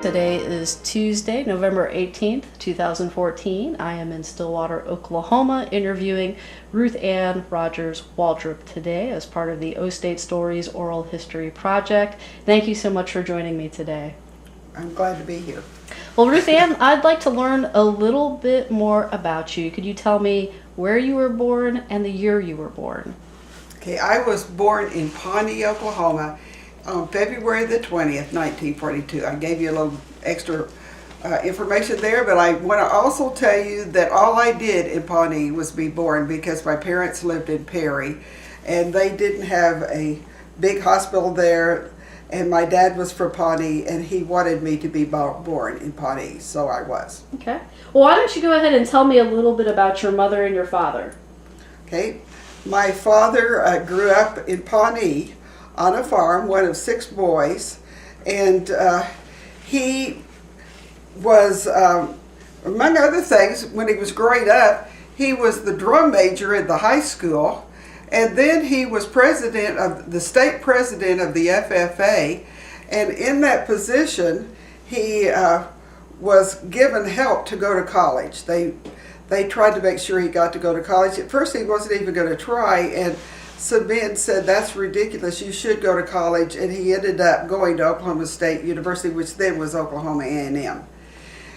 Today is Tuesday, November 18th, 2014. I am in Stillwater, Oklahoma, interviewing Ruthann Waldrop today as part of the O State Stories Oral History Project. Thank you so much for joining me today. I'm glad to be here. Well, Ruthann, I'd like to learn a little bit more about you. Could you tell me where you were born and the year you were born? Okay, I was born in Pawnee, Oklahoma on February the 20th, 1942. I gave you a little extra information there, but I want to also tell you that all I did in Pawnee was be born because my parents lived in Perry and they didn't have a big hospital there, and my dad was from Pawnee and he wanted me to be born in Pawnee, so I was. Okay. Well, why don't you go ahead and tell me a little bit about your mother and your father? Okay. My father grew up in Pawnee on a farm, one of 6 boys, and he was, among other things, when he was growing up, he was the drum major at the high school, and then he was the state president of the FFA, and in that position, he was given help to go to college. They tried to make sure he got to go to college. At first, he wasn't even going to try, and some men said, "That's ridiculous, you should go to college," and he ended up going to Oklahoma State University, which then was Oklahoma A&M.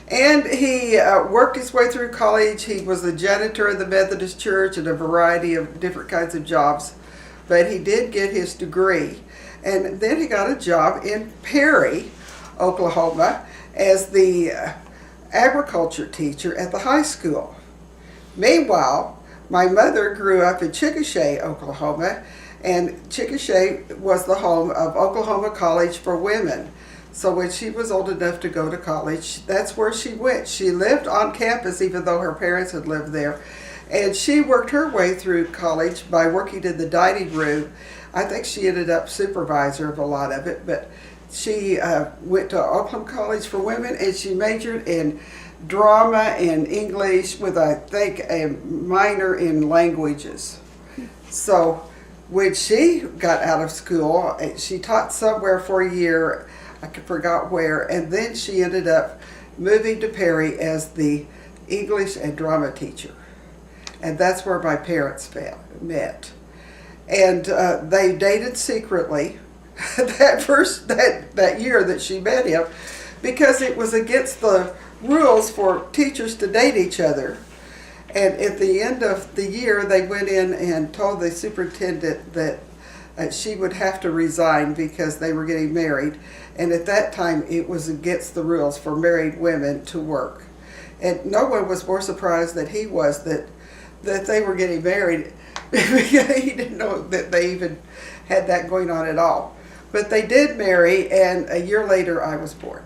And he worked his way through college. He was a janitor of the Methodist Church and a variety of different kinds of jobs, but he did get his degree. And then he got a job in Perry, Oklahoma, as the agriculture teacher at the high school. Meanwhile, my mother grew up in Chickasha, Oklahoma, and Chickasha was the home of Oklahoma College for Women. So when she was old enough to go to college, that's where she went. She lived on campus even though her parents had lived there. And she worked her way through college by working in the dining room. I think she ended up supervisor of a lot of it, but she went to Oklahoma College for Women, and she majored in drama and English with, I think, a minor in languages. So when she got out of school, she taught somewhere for a year, I forgot where, and then she ended up moving to Perry as the English and drama teacher. And that's where my parents met. And they dated secretly that year that she met him, because it was against the rules for teachers to date each other. And at the end of the year, they went in and told the superintendent that she would have to resign because they were getting married. And at that time, it was against the rules for married women to work. And no one was more surprised than he was that they were getting married. He didn't know that they even had that going on at all. But they did marry, and a year later, I was born.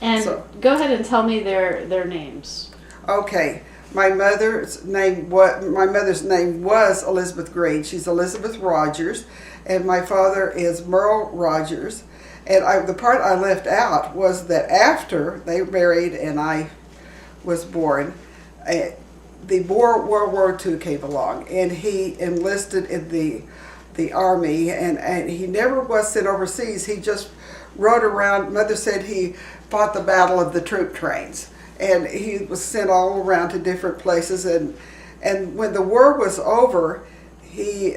And so, go ahead and tell me their names. Okay, my mother's name was Elizabeth Green. She's Elizabeth Rogers, and my father is Murl Rogers. And the part I left out was that after they married and I was born, the World War II came along, and he enlisted in the Army, and he never was sent overseas. He just rode around. Mother said he fought the battle of the troop trains, and he was sent all around to different places, and when the war was over, he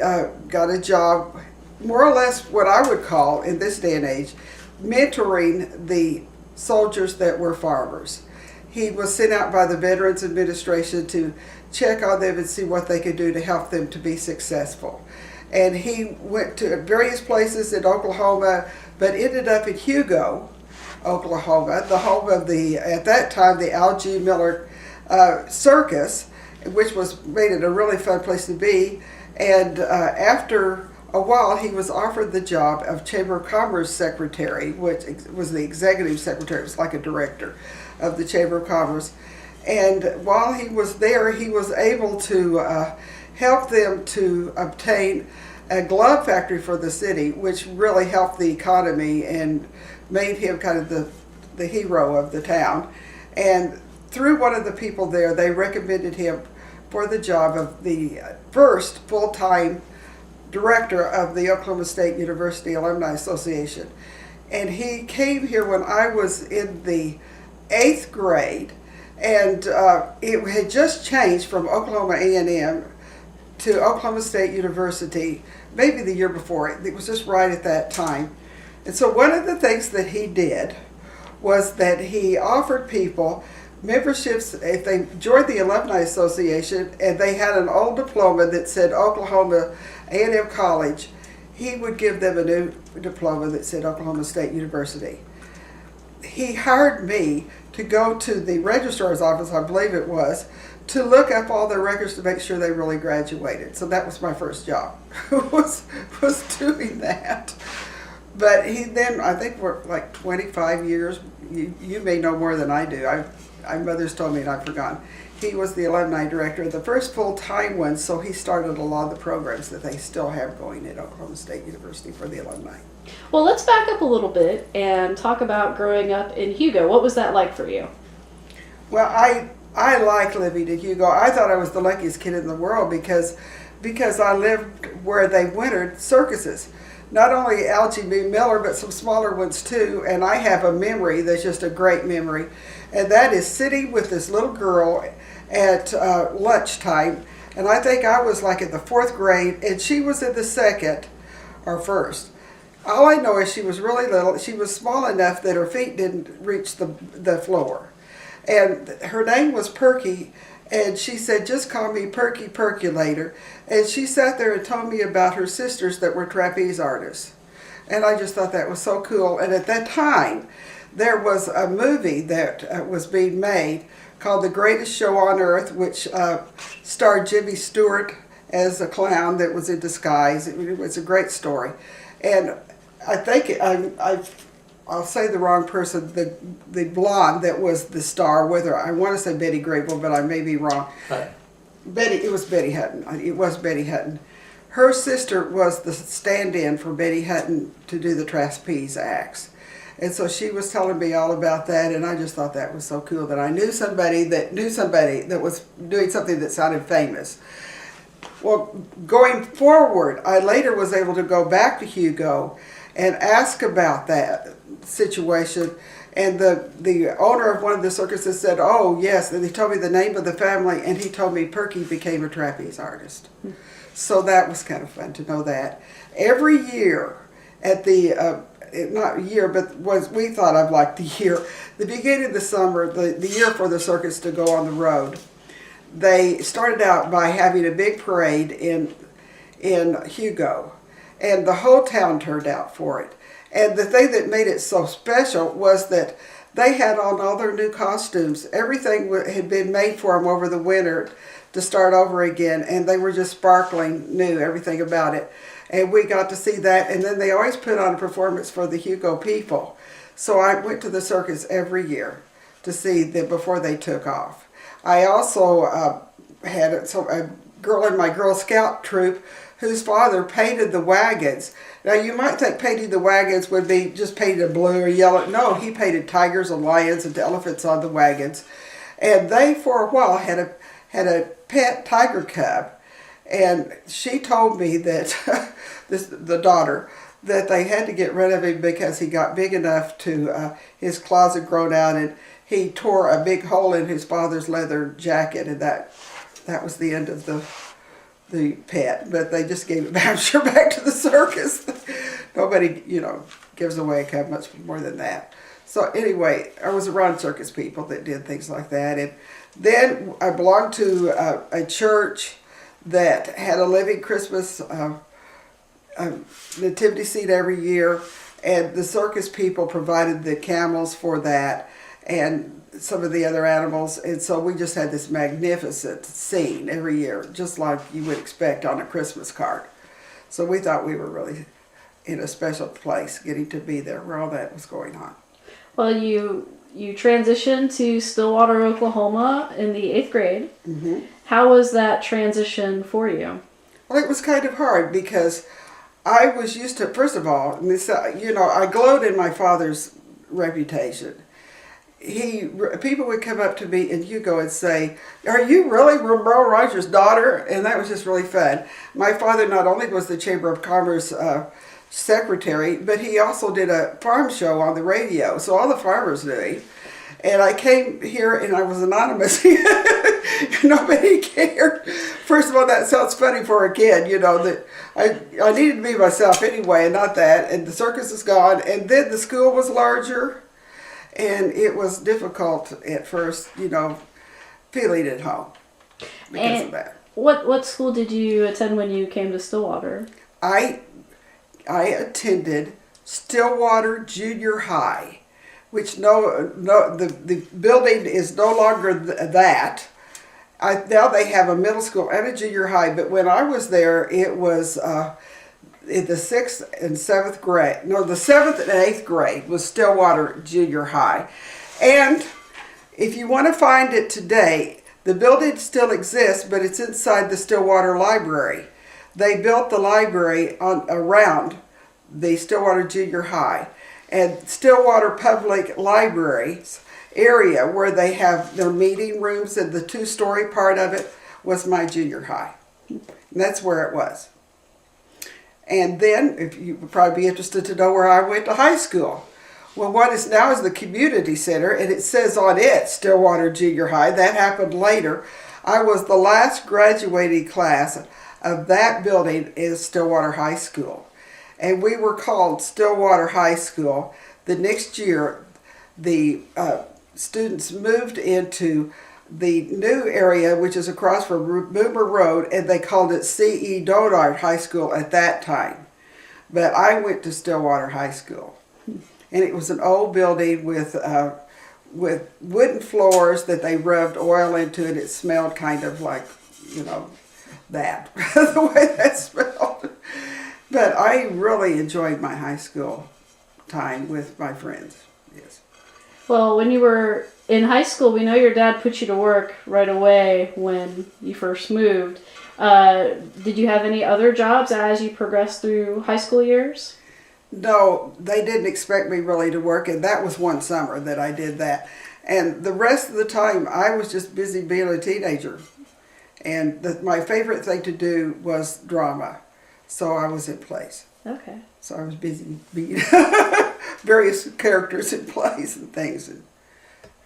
got a job, more or less what I would call in this day and age, mentoring the soldiers that were farmers. He was sent out by the Veterans Administration to check on them and see what they could do to help them to be successful. And he went to various places in Oklahoma, but ended up in Hugo, Oklahoma, the home of at that time, the Al G. Miller Circus, which made it a really fun place to be. And after a while, he was offered the job of Chamber of Commerce Secretary, which was the executive secretary. It was like a director of the Chamber of Commerce. And while he was there, he was able to help them to obtain a glove factory for the city, which really helped the economy and made him kind of the hero of the town. And through one of the people there, they recommended him for the job of the first full-time director of the Oklahoma State University Alumni Association. and he came here when I was in the 8th grade, and it had just changed from Oklahoma A&M to Oklahoma State University, maybe the year before. It was just right at that time. And so one of the things that he did was that he offered people memberships if they joined the Alumni Association and they had an old diploma that said Oklahoma A&M College. He would give them a new diploma that said Oklahoma State University. He hired me to go to the registrar's office, I believe it was, to look up all their records to make sure they really graduated. So that was my first job, was doing that. But he then, I think for like 25 years, you may know more than I do. My mother's told me and I've forgotten. He was the alumni director, the first full-time one, so he started a lot of the programs that they still have going at Oklahoma State University for the alumni. Well, let's back up a little bit and talk about growing up in Hugo. What was that like for you? Well, I liked living in Hugo. I thought I was the luckiest kid in the world because I lived where they wintered circuses. Not only Algie B. Miller, but some smaller ones too. And I have a memory that's just a great memory. And that is sitting with this little girl at lunchtime. And I think I was like in the 4th grade and she was in the 2nd or 1st. All I know is she was really little. She was small enough that her feet didn't reach the floor. And her name was Perky, and she said, just call me Perky Percolator. And she sat there and told me about her sisters that were trapeze artists. And I just thought that was so cool. And at that time, there was a movie that was being made called The Greatest Show on Earth, which starred Jimmy Stewart as a clown that was in disguise. It was a great story. And I think I'll say the wrong person, the blonde that was the star with her. I want to say Betty Grable, but I may be wrong. Right. It was Betty Hutton. It was Betty Hutton. Her sister was the stand-in for Betty Hutton to do the trapeze acts. And so she was telling me all about that, and I just thought that was so cool that I knew somebody that was doing something that sounded famous. Well, going forward, I later was able to go back to Hugo and ask about that situation. And the owner of one of the circuses said, oh, yes. And he told me the name of the family, and he told me Perky became a trapeze artist. So that was kind of fun to know that. Every year at the, not year, but we thought of like the year, the beginning of the summer, the year for the circus to go on the road, they started out by having a big parade in Hugo. And the whole town turned out for it. And the thing that made it so special was that they had on all their new costumes. Everything had been made for them over the winter to start over again. And they were just sparkling new, everything about it. And we got to see that. And then they always put on a performance for the Hugo people. So I went to the circus every year to see them before they took off. I also had a girl in my Girl Scout troop whose father painted the wagons. Now you might think painting the wagons would be just painted blue or yellow. No, he painted tigers and lions and elephants on the wagons. And they, for a while, had a pet tiger cub. And she told me that, the daughter, that they had to get rid of him because he got big enough to, his claws had grown out, and he tore a big hole in his father's leather jacket, and that was the end of the pet. But they just gave it back, I'm sure, back to the circus. Nobody, gives away a cub much more than that. So anyway, I was around circus people that did things like that. And then I belonged to a church that had a living Christmas nativity scene every year. And the circus people provided the camels for that and some of the other animals. And so we just had this magnificent scene every year, just like you would expect on a Christmas card. So we thought we were really in a special place getting to be there where all that was going on. Well, you transitioned to Stillwater, Oklahoma in the 8th grade. Mm-hmm. How was that transition for you? Well, it was kind of hard because I was used to, first of all, I glowed in my father's reputation. People would come up to me in Hugo and say, "Are you really Murl Rogers' daughter?" And that was just really fun. My father not only was the Chamber of Commerce secretary, but he also did a farm show on the radio, so all the farmers knew him. And I came here and I was anonymous. Nobody cared. First of all, that sounds funny for a kid, that I needed to be myself anyway, and not that. And the circus is gone. And then the school was larger, and it was difficult at first, feeling at home because of that. What school did you attend when you came to Stillwater? I attended Stillwater Junior High, which the building is no longer that. Now they have a middle school and a junior high, but when I was there, it was in the 6th and 7th grade. No, the 7th and 8th grade was Stillwater Junior High. And if you want to find it today, the building still exists, but it's inside the Stillwater Library. They built the library around the Stillwater Junior High. And Stillwater Public Libraries area where they have their meeting rooms, and the 2-story part of it was my junior high. And that's where it was. And then, if you would probably be interested to know where I went to high school. Well, what is now is the community center, and it says on it Stillwater Junior High. That happened later. I was the last graduating class of that building is Stillwater High School. And we were called Stillwater High School. The next year, the students moved into the new area, which is across from Boomer Road, and they called it C.E. Donard High School at that time. But I went to Stillwater High School. And it was an old building with wooden floors that they rubbed oil into, and it smelled kind of like, that, the way that smelled. But I really enjoyed my high school time with my friends, yes. Well, when you were in high school, we know your dad put you to work right away when you first moved. Did you have any other jobs as you progressed through high school years? No, they didn't expect me really to work, and that was one summer that I did that. And the rest of the time, I was just busy being a teenager. And my favorite thing to do was drama. So I was in plays. Okay. So I was busy being various characters in plays and things, and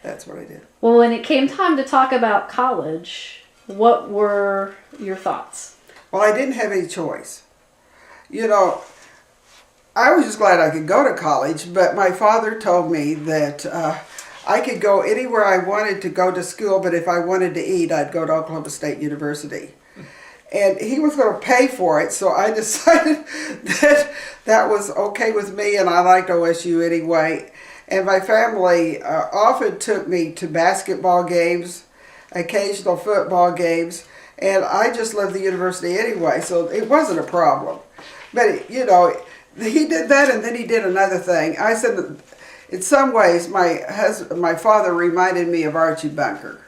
that's what I did. Well, when it came time to talk about college, what were your thoughts? Well, I didn't have any choice. I was just glad I could go to college, but my father told me that I could go anywhere I wanted to go to school, but if I wanted to eat, I'd go to Oklahoma State University. And he was going to pay for it, so I decided that was okay with me, and I liked OSU anyway. And my family often took me to basketball games, occasional football games, and I just loved the university anyway, so it wasn't a problem. But, he did that, and then he did another thing. I said, in some ways, my father reminded me of Archie Bunker.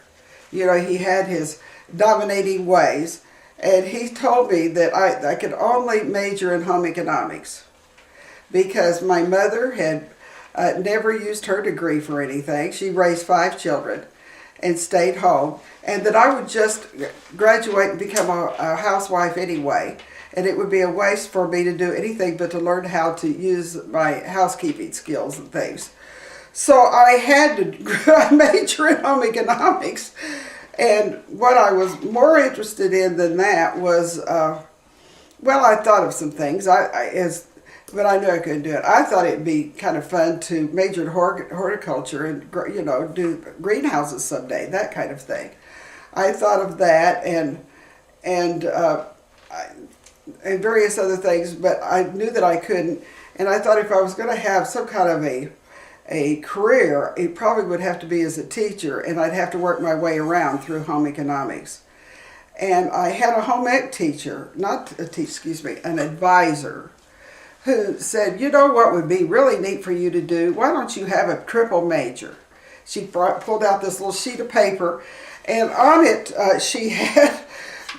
He had his dominating ways. And he told me that I could only major in home economics because my mother had never used her degree for anything. She raised 5 children and stayed home. And that I would just graduate and become a housewife anyway. And it would be a waste for me to do anything but to learn how to use my housekeeping skills and things. So I had to major in home economics. And what I was more interested in than that was, I thought of some things, but I knew I couldn't do it. I thought it'd be kind of fun to major in horticulture and, do greenhouses someday, that kind of thing. I thought of that and various other things, but I knew that I couldn't. And I thought if I was going to have some kind of a career, it probably would have to be as a teacher, and I'd have to work my way around through home economics. And I had a home ec teacher, an advisor, who said, what would be really neat for you to do? Why don't you have a triple major? She pulled out this little sheet of paper, and on it she had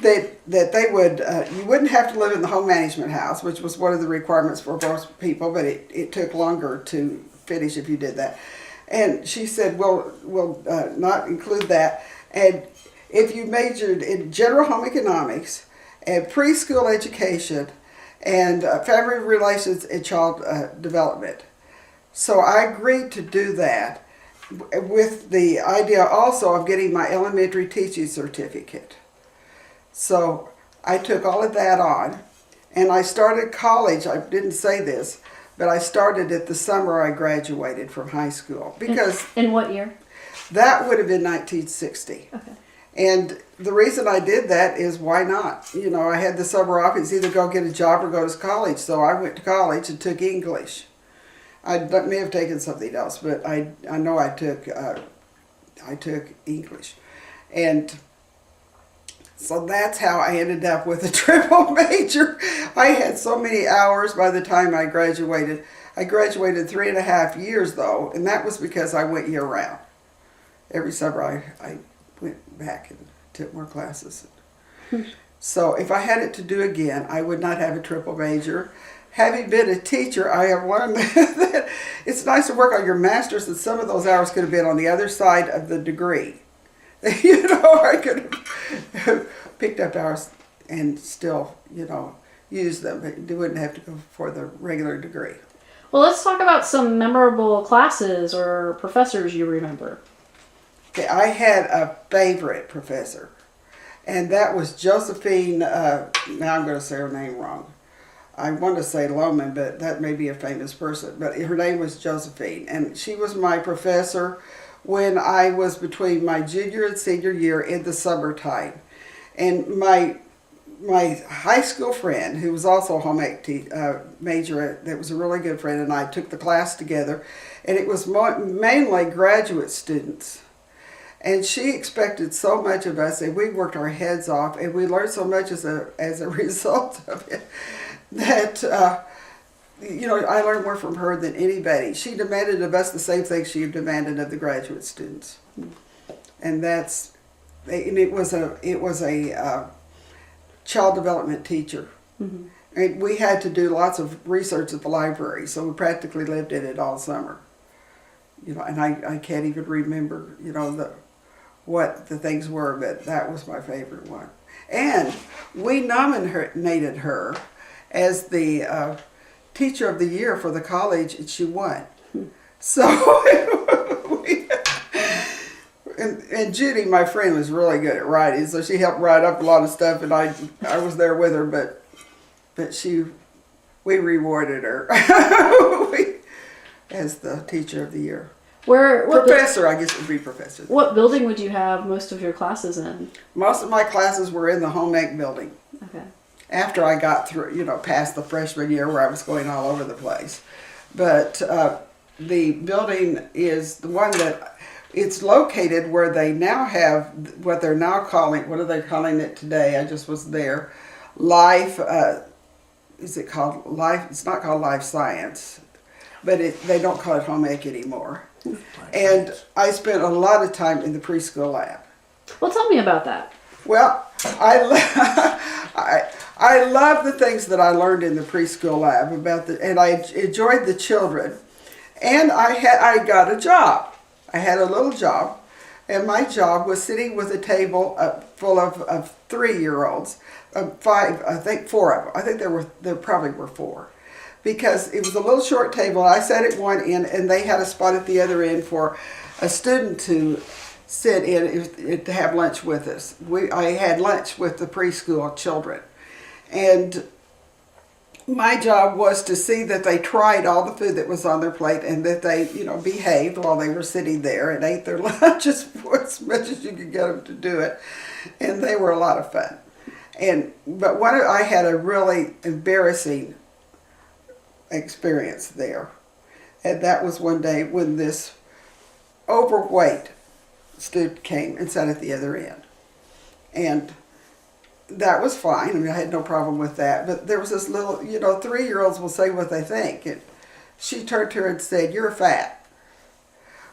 that they would, you wouldn't have to live in the home management house, which was one of the requirements for most people, but it took longer to finish if you did that. And she said, we'll not include that. And if you majored in general home economics and preschool education and family relations and child development. So I agreed to do that with the idea also of getting my elementary teaching certificate. So I took all of that on, and I started college. I didn't say this, but I started it the summer I graduated from high school, because In what year? that would have been 1960. Okay. And the reason I did that is, why not? You know, I had the summer off. It's either go get a job or go to college. So I went to college and took English. I may have taken something else, but I know I took English. And so that's how I ended up with a triple major. I had so many hours by the time I graduated. I graduated 3.5 years though, and that was because I went year round. Every summer I went back and took more classes. So if I had it to do again, I would not have a triple major. Having been a teacher, I have learned that it's nice to work on your master's, and some of those hours could have been on the other side of the degree. You know, I could have picked up hours and still, you know, use them. But you wouldn't have to go for the regular degree. Well, let's talk about some memorable classes or professors you remember. Okay, I had a favorite professor, and that was Josephine, now I'm going to say her name wrong. I want to say Lohman, but that may be a famous person. But her name was Josephine, and she was my professor when I was between my junior and senior year in the summertime. And my high school friend, who was also a home ec major, that was a really good friend, and I took the class together, and it was mainly graduate students. And she expected so much of us, and we worked our heads off, and we learned so much as a result of it, that you know, I learned more from her than anybody. She demanded of us the same thing she demanded of the graduate students, and it was a child development teacher. Mm-hmm. And we had to do lots of research at the library, so we practically lived in it all summer. You know, and I can't even remember, you know, what the things were, but that was my favorite one. And we nominated her as the teacher of the year for the college, and she won. So, and Judy, my friend, was really good at writing, so she helped write up a lot of stuff, and I was there with her, but we rewarded her as the teacher of the year. Professor, I guess it would be professor. What building would you have most of your classes in? Most of my classes were in the home ec building. Okay. After I got through, you know, past the freshman year where I was going all over the place. But the building is the one that, it's located where they now have what they're now calling, what are they calling it today? I just was there. Life, is it called Life? It's not called Life Science, but they don't call it home ec anymore. And I spent a lot of time in the preschool lab. Well, tell me about that. Well, I love the things that I learned in the preschool lab and I enjoyed the children. And I got a job. I had a little job, and my job was sitting with a table full of 3-year-olds, 5, I think 4 of them. I think there probably were 4. Because it was a little short table. I sat at one end, and they had a spot at the other end for a student to sit in to have lunch with us. I had lunch with the preschool children. And my job was to see that they tried all the food that was on their plate, and that they, you know, behaved while they were sitting there and ate their lunch as much as you could get them to do it. And they were a lot of fun. But I had a really embarrassing experience there. And that was one day when this overweight student came and sat at the other end. And that was fine. I mean, I had no problem with that. But there was this little, you know, 3-year-olds will say what they think. And she turned to her and said, "You're fat."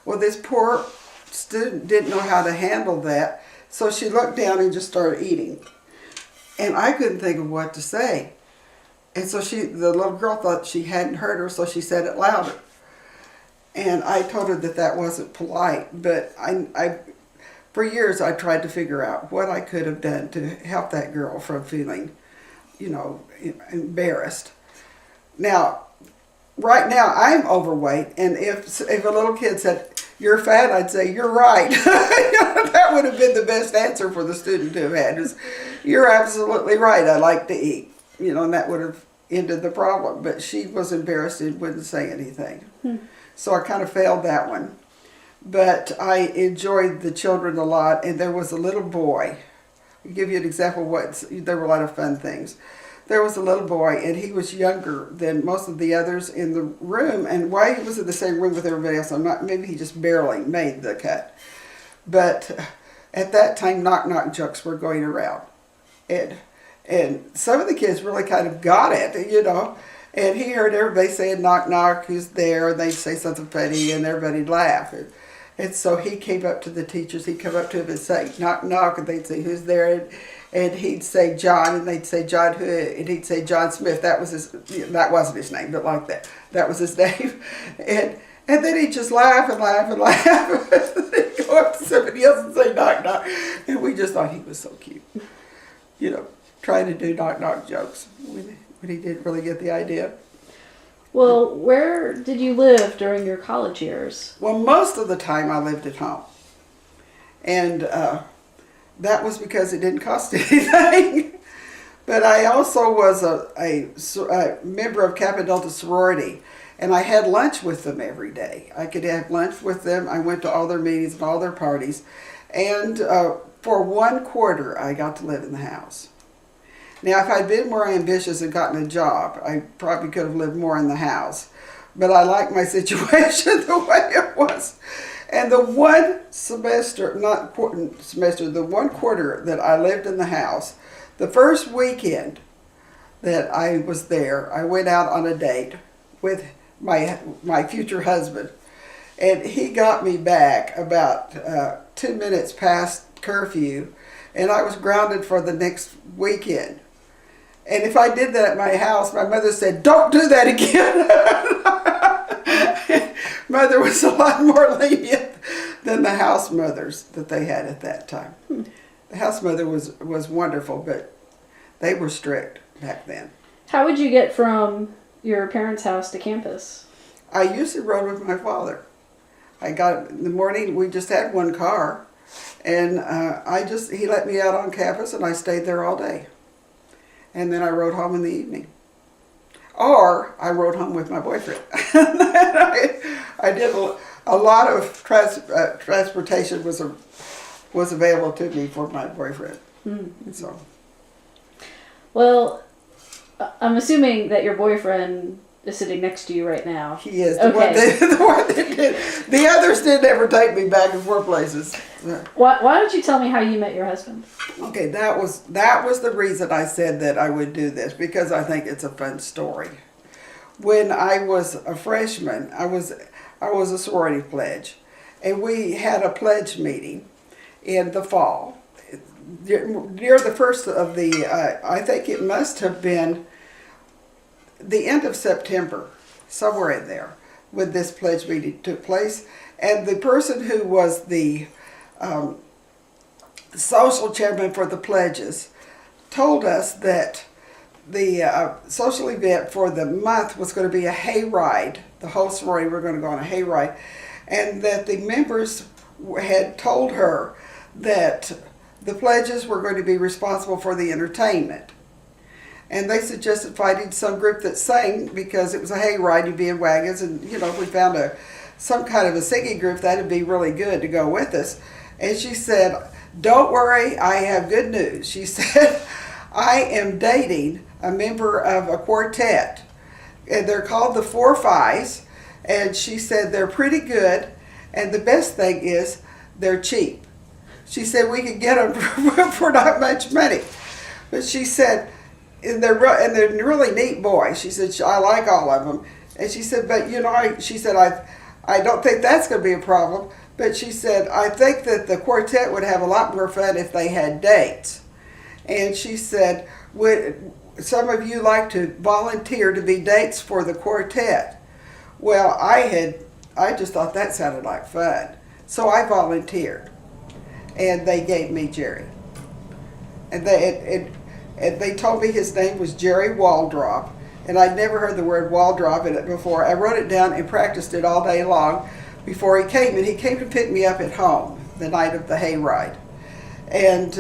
Well, this poor student didn't know how to handle that. So she looked down and just started eating. And I couldn't think of what to say. And so the little girl thought she hadn't heard her, so she said it louder. And I told her that wasn't polite, but for years I tried to figure out what I could have done to help that girl from feeling embarrassed. Now, right now, I'm overweight, and if a little kid said, "You're fat," I'd say, "You're right." That would have been the best answer for the student to have had, is, "You're absolutely right, I like to eat." And that would have ended the problem. But she was embarrassed and wouldn't say anything. So I kind of failed that one. But I enjoyed the children a lot, and there was a little boy. I'll give you an example of there were a lot of fun things. There was a little boy, and he was younger than most of the others in the room. And why he was in the same room with everybody else, maybe he just barely made the cut. But at that time, knock-knock jokes were going around. And some of the kids really kind of got it, And he heard everybody saying, "Knock, knock, who's there?" And they'd say something funny, and everybody'd laugh. And so he came up to the teachers. He'd come up to them and say, "Knock, knock," and they'd say, "Who's there?" And he'd say, "John," and they'd say, "John who?" And he'd say, "John Smith." That wasn't his name, but like that. That was his name. And then he'd just laugh and laugh and laugh. He'd go up to somebody else and say, "Knock, knock." And we just thought he was so cute. Trying to do knock-knock jokes when he didn't really get the idea. Well, where did you live during your college years? Well, most of the time I lived at home. And that was because it didn't cost anything. But I also was a member of Kappa Delta sorority, and I had lunch with them every day. I could have lunch with them. I went to all their meetings and all their parties. And for 1/4, I got to live in the house. Now, if I'd been more ambitious and gotten a job, I probably could have lived more in the house. But I liked my situation the way it was. And the one semester, the 1/4 that I lived in the house, the first weekend that I was there, I went out on a date with my future husband. And he got me back about 2 minutes past curfew, and I was grounded for the next weekend. And if I did that at my house, my mother said, "Don't do that again." Mother was a lot more lenient than the house mothers that they had at that time. The house mother was wonderful, but they were strict back then. How would you get from your parents' house to campus? I usually rode with my father. I got in the morning, we just had one car, and he let me out on campus, and I stayed there all day. And then I rode home in the evening. Or I rode home with my boyfriend. I did a lot of transportation was available to me for my boyfriend. So. Well, I'm assuming that your boyfriend is sitting next to you right now. He is. The one that did. The others didn't ever take me back and forth places. Why don't you tell me how you met your husband? Okay, that was the reason I said that I would do this, because I think it's a fun story. When I was a freshman, I was a sorority pledge, and we had a pledge meeting in the fall, near the first of the. I think it must have been the end of September, somewhere in there, when this pledge meeting took place. And the person who was the social chairman for the pledges told us that the social event for the month was going to be a hayride. The whole sorority were going to go on a hayride. And that the members had told her that the pledges were going to be responsible for the entertainment. And they suggested finding some group that sang, because it was a hayride, you'd be in wagons, and if we found some kind of a singing group, that'd be really good to go with us. And she said, "Don't worry, I have good news." She said, "I am dating a member of a quartet, and they're called the 4-5s, and she said they're pretty good, and the best thing is they're cheap." She said we could get them for not much money. But she said, and they're really neat boys. She said, "I like all of them." And she said, "But she said, I don't think that's going to be a problem." But she said, "I think that the quartet would have a lot more fun if they had dates." And she said, "Would some of you like to volunteer to be dates for the quartet?" Well, I just thought that sounded like fun. So I volunteered. And they gave me Jerry. And And they told me his name was Jerry Waldrop, and I'd never heard the word Waldrop in it before. I wrote it down and practiced it all day long before he came, and he came to pick me up at home the night of the hayride. And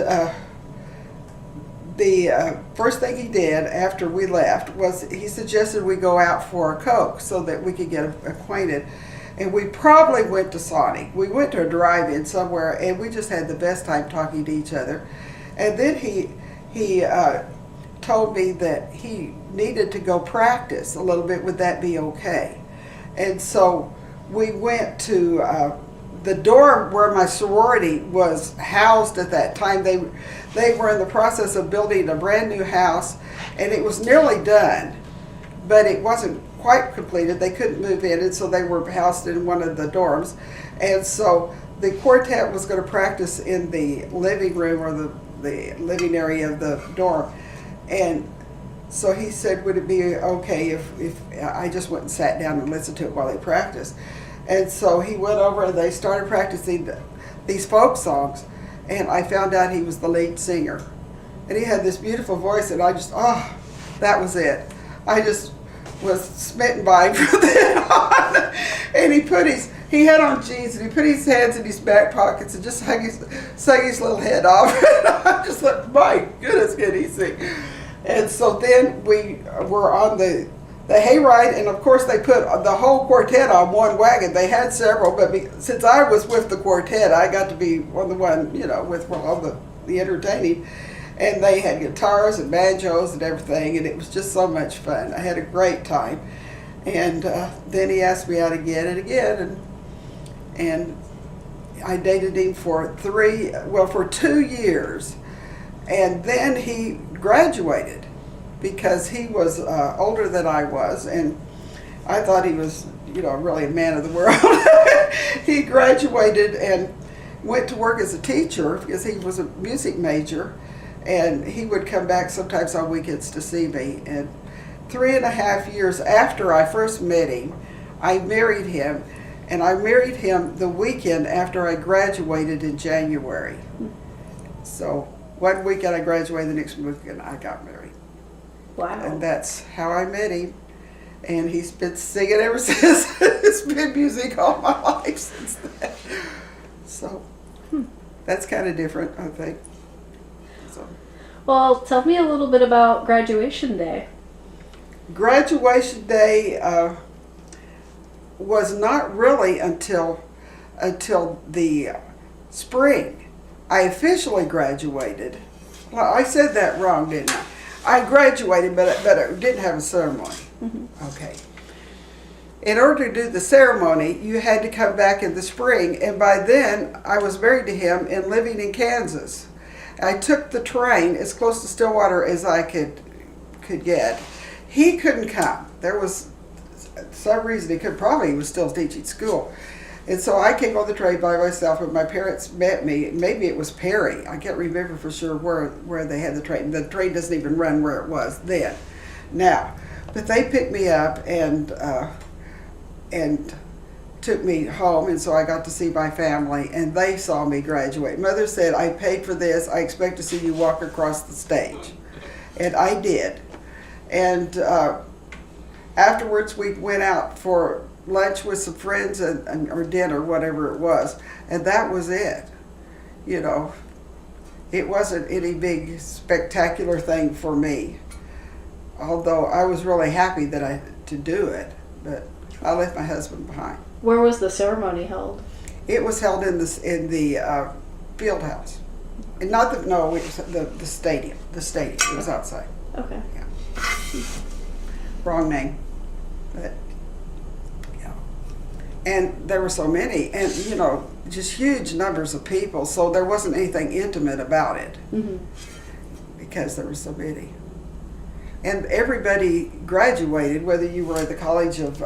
the first thing he did after we left was he suggested we go out for a Coke so that we could get acquainted. And we probably went to Sonic. We went to a drive-in somewhere, and we just had the best time talking to each other. And then he told me that he needed to go practice a little bit. Would that be okay? And so we went to the dorm where my sorority was housed at that time. They were in the process of building a brand new house, and it was nearly done, but it wasn't quite completed. They couldn't move in, and so they were housed in one of the dorms. And so the quartet was going to practice in the living room or the living area of the dorm. And so he said, would it be okay if I just went and sat down and listened to it while they practiced? And so he went over and they started practicing these folk songs, and I found out he was the lead singer. And he had this beautiful voice, and I just, that was it. I just was smitten by him from then on. And he had on jeans, and he put his hands in his back pockets and just sang his little head off. And I just thought, my goodness, can he sing? And so then we were on the hayride, and of course they put the whole quartet on one wagon. They had several, but since I was with the quartet, I got to be on the one, with all the entertaining. And they had guitars and banjos and everything, and it was just so much fun. I had a great time. And then he asked me out again and again, and I dated him for 2 years. And then he graduated because he was older than I was, and I thought he was, really a man of the world. He graduated and went to work as a teacher because he was a music major, and he would come back sometimes on weekends to see me. And 3.5 years after I first met him, I married him, and I married him the weekend after I graduated in January. So one weekend I graduated, the next weekend I got married. Wow. And that's how I met him. And he's been singing ever since. It's been music all my life since then. So that's kind of different, I think. So. Well, tell me a little bit about graduation day. Graduation day was not really until the spring. I officially graduated. Well, I said that wrong, didn't I? I graduated, but I didn't have a ceremony. Mm-hmm. Okay. In order to do the ceremony, you had to come back in the spring, and by then I was married to him and living in Kansas. I took the train as close to Stillwater as I could get. He couldn't come. There was some reason he could. Probably he was still teaching school. And so I came on the train by myself, and my parents met me. Maybe it was Perry. I can't remember for sure where they had the train. The train doesn't even run where it was then. Now, but they picked me up and took me home, and so I got to see my family, and they saw me graduate. Mother said, I paid for this. I expect to see you walk across the stage. And I did. And afterwards, we went out for lunch with some friends or dinner, whatever it was, and that was it. It wasn't any big spectacular thing for me, although I was really happy to do it, but I left my husband behind. Where was the ceremony held? It was held in the field house. And it was the stadium. The stadium. It was outside. Okay. Yeah. Wrong name. But and there were so many, and just huge numbers of people, so there wasn't anything intimate about it. Mm-hmm. Because there were so many. And everybody graduated, whether you were at the College of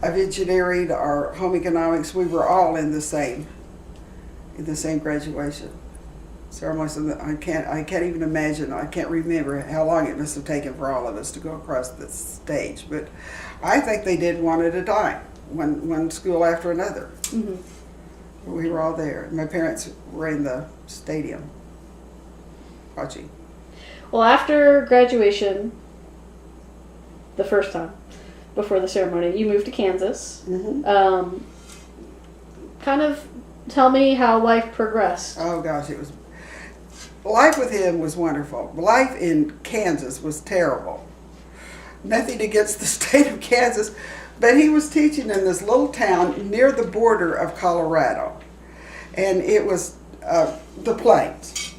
Engineering or Home Economics. We were all in the same graduation ceremony. So I can't even imagine. I can't remember how long it must have taken for all of us to go across the stage. But I think they did one at a time. One school after another. Mm-hmm. We were all there. My parents were in the stadium watching. Well, after graduation, the first time, before the ceremony, you moved to Kansas. Mm-hmm. Kind of tell me how life progressed. Oh gosh, life with him was wonderful. Life in Kansas was terrible. Nothing against the state of Kansas, but he was teaching in this little town near the border of Colorado, and it was the Plains.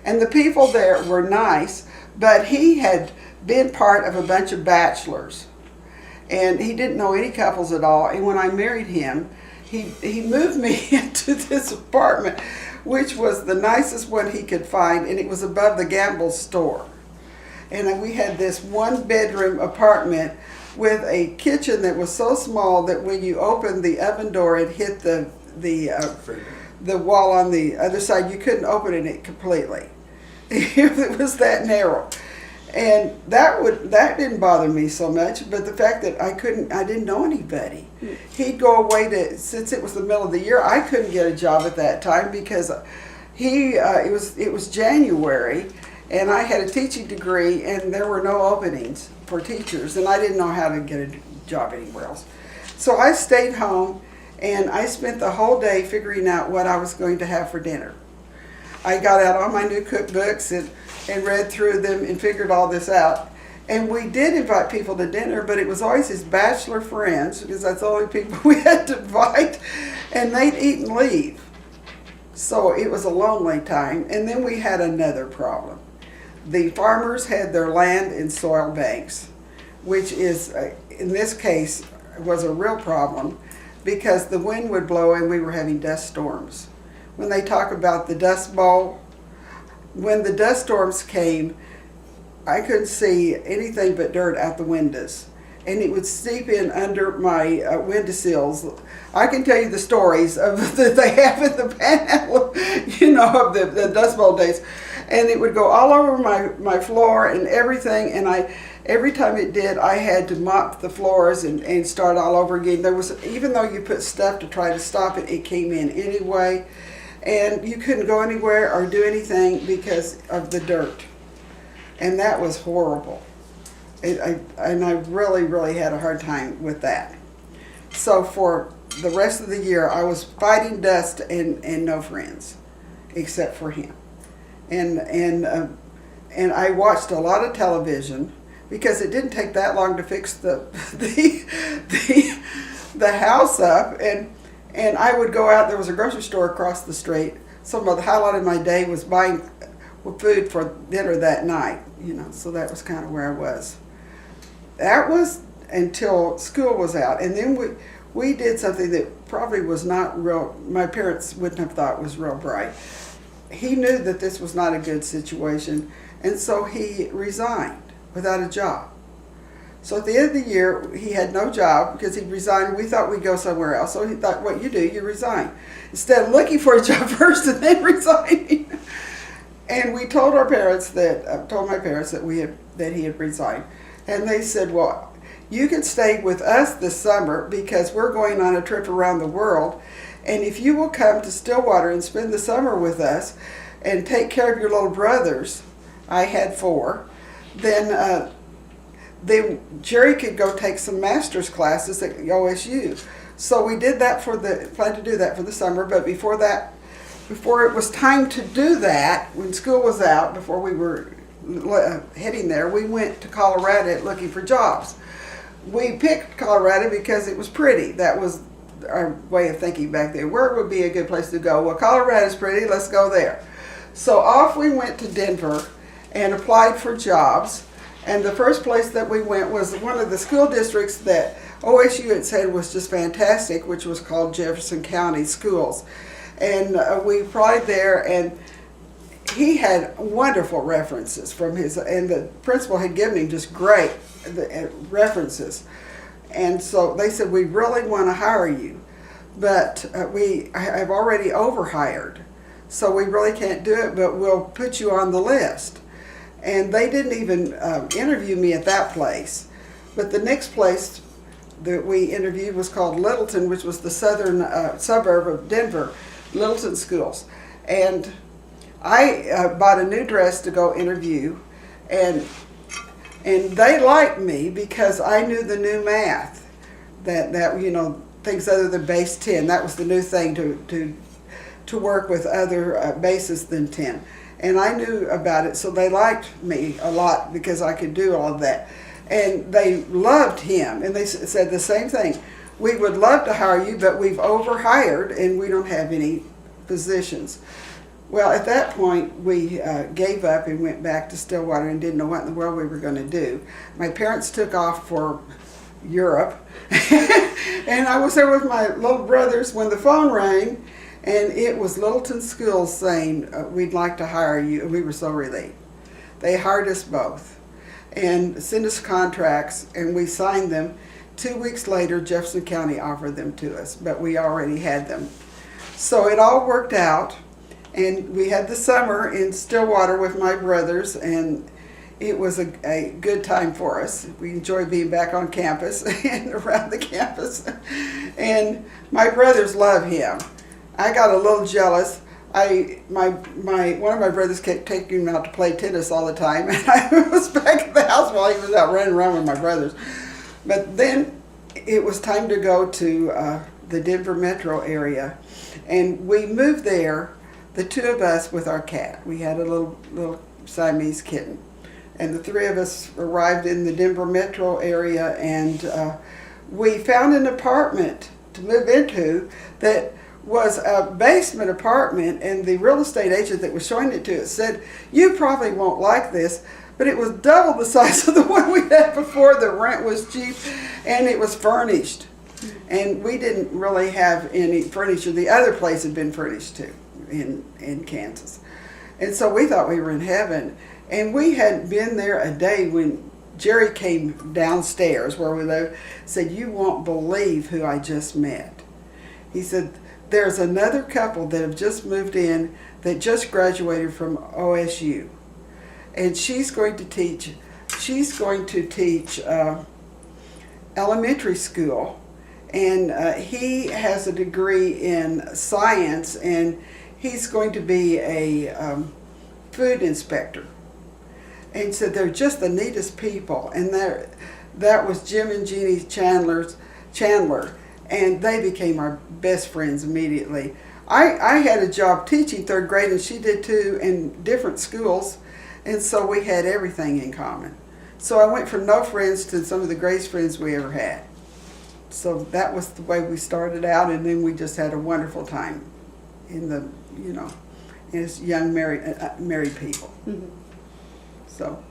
And the people there were nice, but he had been part of a bunch of bachelors, and he didn't know any couples at all. And when I married him, he moved me into this apartment, which was the nicest one he could find, and it was above the Gamble store. And we had this one-bedroom apartment with a kitchen that was so small that when you opened the oven door, it hit the wall on the other side. You couldn't open it completely. It was that narrow. And that didn't bother me so much, but the fact that I didn't know anybody. He'd go away since it was the middle of the year, I couldn't get a job at that time because it was January, and I had a teaching degree, and there were no openings for teachers, and I didn't know how to get a job anywhere else. So I stayed home, and I spent the whole day figuring out what I was going to have for dinner. I got out all my new cookbooks and read through them and figured all this out. And we did invite people to dinner, but it was always his bachelor friends, because that's the only people we had to invite, and they'd eat and leave. So it was a lonely time. And then we had another problem. The farmers had their land in soil banks, which is, in this case, was a real problem because the wind would blow and we were having dust storms. When they talk about the Dust Bowl, when the dust storms came, I couldn't see anything but dirt out the windows. And it would seep in under my windowsills. I can tell you the stories that they have in the panhandle, of the Dust Bowl days. And it would go all over my floor and everything. And every time it did, I had to mop the floors and start all over again. Even though you put stuff to try to stop it, it came in anyway. And you couldn't go anywhere or do anything because of the dirt. And that was horrible. And I really, really had a hard time with that. So for the rest of the year, I was fighting dust and no friends, except for him. And I watched a lot of television because it didn't take that long to fix the house up. And I would go out. There was a grocery store across the street. Some of the highlight of my day was buying food for dinner that night. So that was kind of where I was. That was until school was out, and then we did something that probably was not real. My parents wouldn't have thought was real bright. He knew that this was not a good situation, and so he resigned without a job. So at the end of the year, he had no job because he resigned. We thought we'd go somewhere else. So he thought, what you do, you resign. Instead of looking for a job first and then resigning. And we told my parents that he had resigned. And they said, well, you can stay with us this summer because we're going on a trip around the world. And if you will come to Stillwater and spend the summer with us and take care of your little brothers, I had 4, then Jerry could go take some master's classes at OSU. So we did that planned to do that for the summer, but before it was time to do that, when school was out, before we were heading there, we went to Colorado looking for jobs. We picked Colorado because it was pretty. That was our way of thinking back then. Where would be a good place to go? Well, Colorado's pretty, let's go there. So off we went to Denver and applied for jobs. And the first place that we went was one of the school districts that OSU had said was just fantastic, which was called Jefferson County Schools. And we applied there, and he had wonderful references and the principal had given him just great references. And so they said, we really want to hire you, but we have already overhired, so we really can't do it, but we'll put you on the list. And they didn't even interview me at that place. But the next place that we interviewed was called Littleton, which was the southern suburb of Denver, Littleton Schools. And I bought a new dress to go interview, and they liked me because I knew the new math, that you know, things other than base 10. That was the new thing to work with other bases than 10. And I knew about it, so they liked me a lot because I could do all of that. And they loved him, and they said the same thing. We would love to hire you, but we've overhired and we don't have any positions. Well, at that point, we gave up and went back to Stillwater and didn't know what in the world we were going to do. My parents took off for Europe, and I was there with my little brothers when the phone rang, and it was Littleton Schools saying, we'd like to hire you, and we were so relieved. They hired us both and sent us contracts, and we signed them. 2 weeks later, Jefferson County offered them to us, but we already had them. So it all worked out, and we had the summer in Stillwater with my brothers, and it was a good time for us. We enjoyed being back on campus and around the campus. And my brothers love him. I got a little jealous. One of my brothers kept taking him out to play tennis all the time, and I was back at the house while he was out running around with my brothers. But then it was time to go to the Denver metro area, and we moved there, the two of us with our cat. We had a little Siamese kitten, and the three of us arrived in the Denver metro area, and we found an apartment to move into that was a basement apartment, and the real estate agent that was showing it to us said, you probably won't like this, but it was double the size of the one we had before. The rent was cheap, and it was furnished, and we didn't really have any furniture. The other place had been furnished too in Kansas, and so we thought we were in heaven. And we hadn't been there a day when Jerry came downstairs where we lived, said, you won't believe who I just met. He said, there's another couple that have just moved in that just graduated from OSU, and she's going to teach elementary school, and he has a degree in science, and he's going to be a food inspector. And he said they're just the neatest people, and that was Jim and Jeannie Chandler, and they became our best friends immediately. I had a job teaching third grade, and she did too, in different schools, and so we had everything in common. So I went from no friends to some of the greatest friends we ever had. So that was the way we started out, and then we just had a wonderful time as young married people. Mm-hmm. So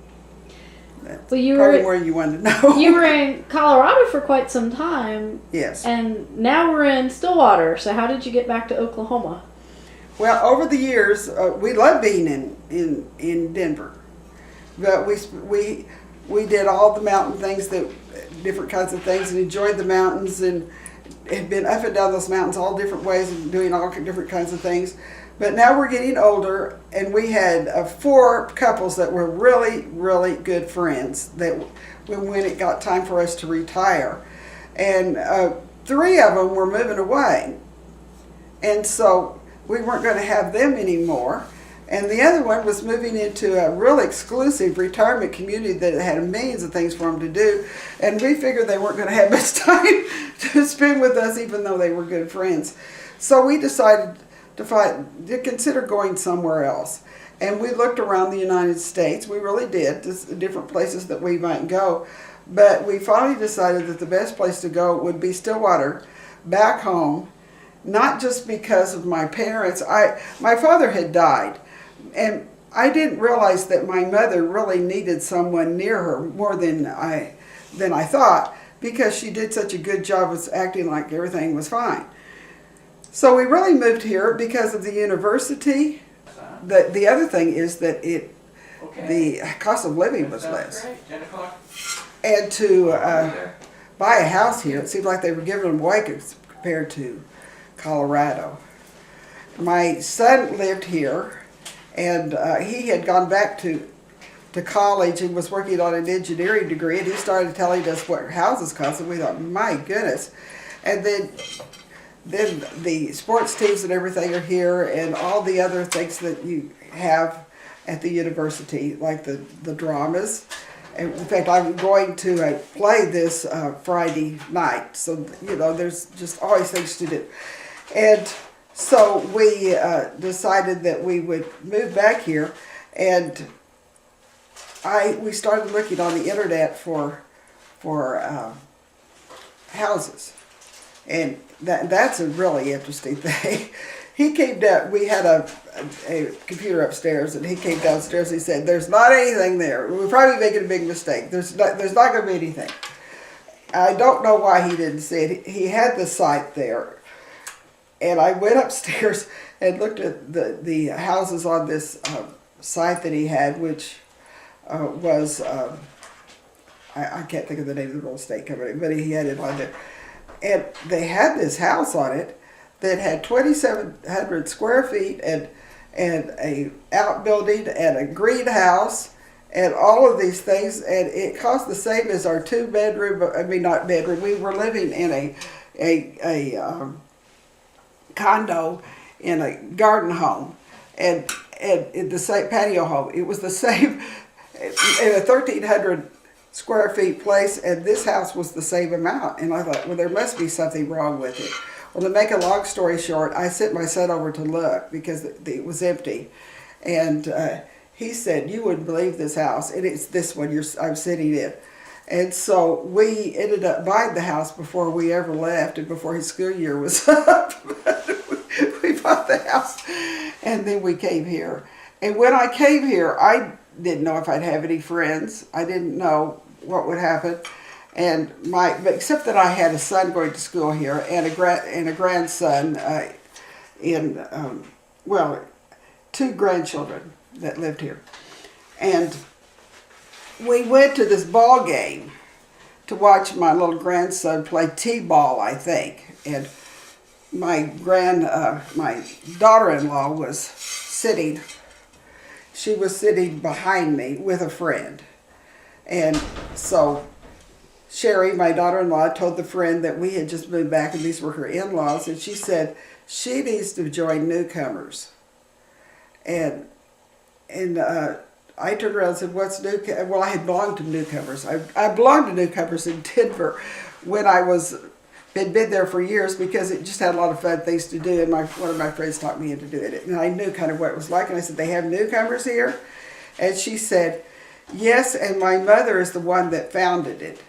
that's probably where you wanted to know. You were in Colorado for quite some time. Yes. And now we're in Stillwater. So how did you get back to Oklahoma? Well, over the years, we loved being in Denver, but we did all the mountain things, different kinds of things, and enjoyed the mountains, and had been up and down those mountains all different ways and doing all different kinds of things. But now we're getting older, and we had 4 couples that were really, really good friends that when it got time for us to retire. And 3 of them were moving away. And so we weren't going to have them anymore. And the other one was moving into a real exclusive retirement community that had millions of things for them to do. And we figured they weren't going to have much time to spend with us, even though they were good friends. So we decided to consider going somewhere else. And we looked around the United States. We really did, just different places that we might go. But we finally decided that the best place to go would be Stillwater, back home, not just because of my parents. My father had died, and I didn't realize that my mother really needed someone near her more than I thought, because she did such a good job of acting like everything was fine. So we really moved here because of the university. The other thing is that the cost of living was less. And to buy a house here, it seemed like they were giving them away compared to Colorado. My son lived here, and he had gone back to college and was working on an engineering degree, and he started telling us what houses cost, and we thought, my goodness. And then then the sports teams and everything are here, and all the other things that you have at the university, like the dramas. And in fact, I'm going to play this Friday night, so there's just always things to do. And so we decided that we would move back here, and we started looking on the internet for houses, and that's a really interesting thing. He came down. We had a computer upstairs, and he came downstairs. And he said, "There's not anything there. We're probably making a big mistake. There's not going to be anything." I don't know why he didn't see it. He had the site there, and I went upstairs and looked at the houses on this site that he had, which was I can't think of the name of the real estate company, but he had it on there, and they had this house on it that had 2,700 square feet and a outbuilding and a greenhouse and all of these things, and it cost the same as our 2-bedroom. I mean, not bedroom. We were living in a condo in a garden home, and in the same patio home. It was the same in a 1,300 square feet place, and this house was the same amount. And I thought, well, there must be something wrong with it. Well, to make a long story short, I sent my son over to look because it was empty, and he said, "You wouldn't believe this house," and it's this one I'm sitting in. And so we ended up buying the house before we ever left, and before his school year was up. We bought the house, and then we came here. And when I came here, I didn't know if I'd have any friends. I didn't know what would happen. And but except that I had a son going to school here and a grandson, two grandchildren that lived here. And we went to this ball game to watch my little grandson play t-ball, I think. And my daughter-in-law was sitting. She was sitting behind me with a friend, and so Sherry, my daughter-in-law, told the friend that we had just moved back and these were her in-laws, and she said she needs to join newcomers. And I turned around and said, "What's newcomers?" Well, I had belonged to newcomers. I belonged to newcomers in Denver when I been there for years because it just had a lot of fun things to do, and one of my friends talked me into doing it. And I knew kind of what it was like, and I said, "They have newcomers here?" And she said, "Yes, and my mother is the one that founded it."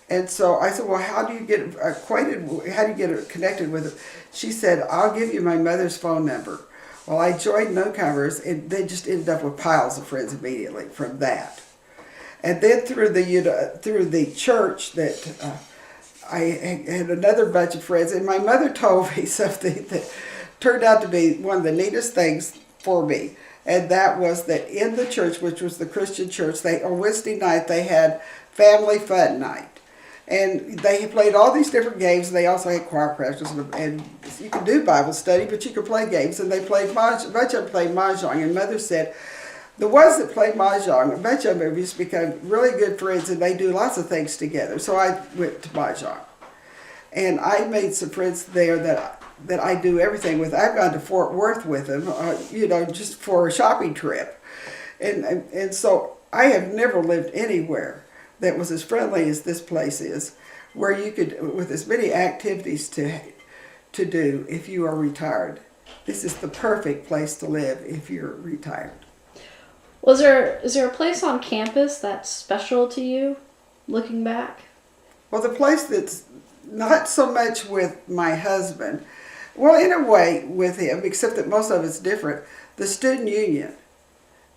And so I said, "Well, how do you get acquainted? How do you get connected with it?" She said, "I'll give you my mother's phone number." Well, I joined newcomers, and they just ended up with piles of friends immediately from that. And then through the church that I had another bunch of friends, and my mother told me something that turned out to be one of the neatest things for me. And that was that in the church, which was the Christian church, on Wednesday night they had family fun night. And they played all these different games. They also had choir practice, and you could do Bible study, but you could play games. And they played a bunch of them played mahjong. And Mother said, the ones that play mahjong, a bunch of them have just become really good friends, and they do lots of things together. So I went to mahjong, and I made some friends there that I do everything with. I've gone to Fort Worth with them, just for a shopping trip, and so I have never lived anywhere that was as friendly as this place is, where you could, with as many activities to do if you are retired. This is the perfect place to live if you're retired. Is there a place on campus that's special to you, looking back? Well, the place that's not so much with my husband, well, in a way with him, except that most of it's different, the student union.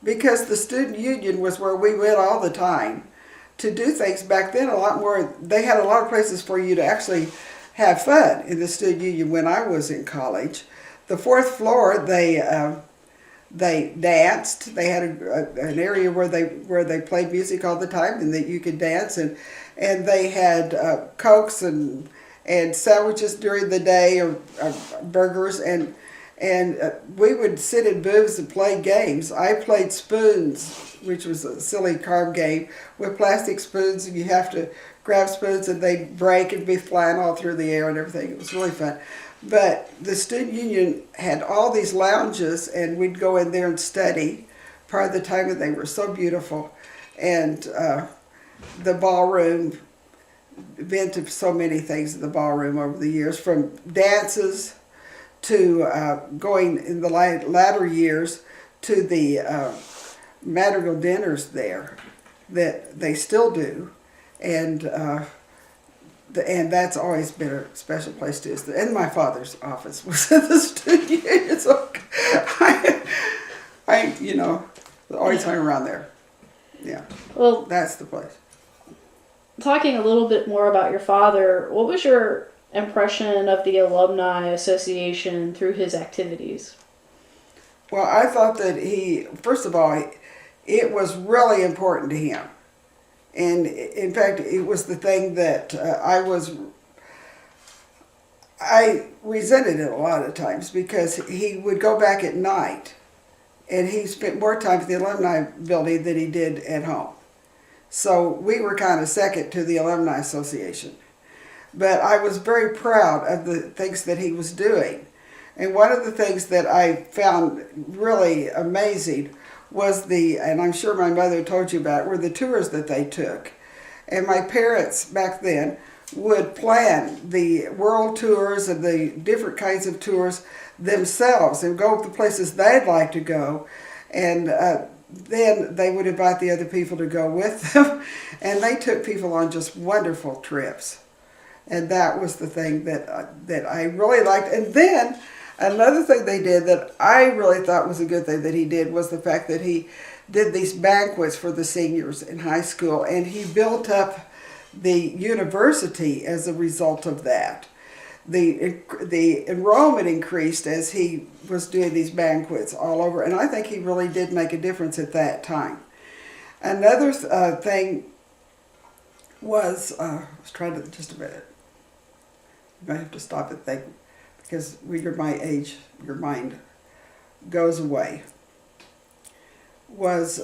Because the student union was where we went all the time to do things. Back then, a lot more, they had a lot of places for you to actually have fun in the student union when I was in college. The fourth floor, they danced. They had an area where they played music all the time, and that you could dance. And they had Cokes and sandwiches during the day, or burgers. And And we would sit in booths and play games. I played spoons, which was a silly card game with plastic spoons, and you have to grab spoons and they'd break and be flying all through the air and everything. It was really fun. But the student union had all these lounges, and we'd go in there and study part of the time, and they were so beautiful. And the ballroom, been to so many things in the ballroom over the years, from dances to going in the latter years to the madrigal dinners there that they still do, and that's always been a special place too. And my father's office was in the studio, so I always hung around there. Yeah, well, that's the place. Talking a little bit more about your father, what was your impression of the Alumni Association through his activities? Well, I thought that first of all, it was really important to him. And in fact, it was the thing that I resented it a lot of times, because he would go back at night and he spent more time at the alumni building than he did at home. So we were kind of second to the Alumni Association. But I was very proud of the things that he was doing. And one of the things that I found really amazing was and I'm sure my mother told you about it, were the tours that they took. And my parents back then would plan the world tours and the different kinds of tours themselves and go to the places they'd like to go. And then they would invite the other people to go with them. And they took people on just wonderful trips. And that was the thing that I really liked. And then another thing they did that I really thought was a good thing that he did was the fact that he did these banquets for the seniors in high school, and he built up the university as a result of that. The enrollment increased as he was doing these banquets all over, and I think he really did make a difference at that time. Another thing was, I was trying to, just a minute, you might have to stop and think, because when you're my age, your mind goes away. What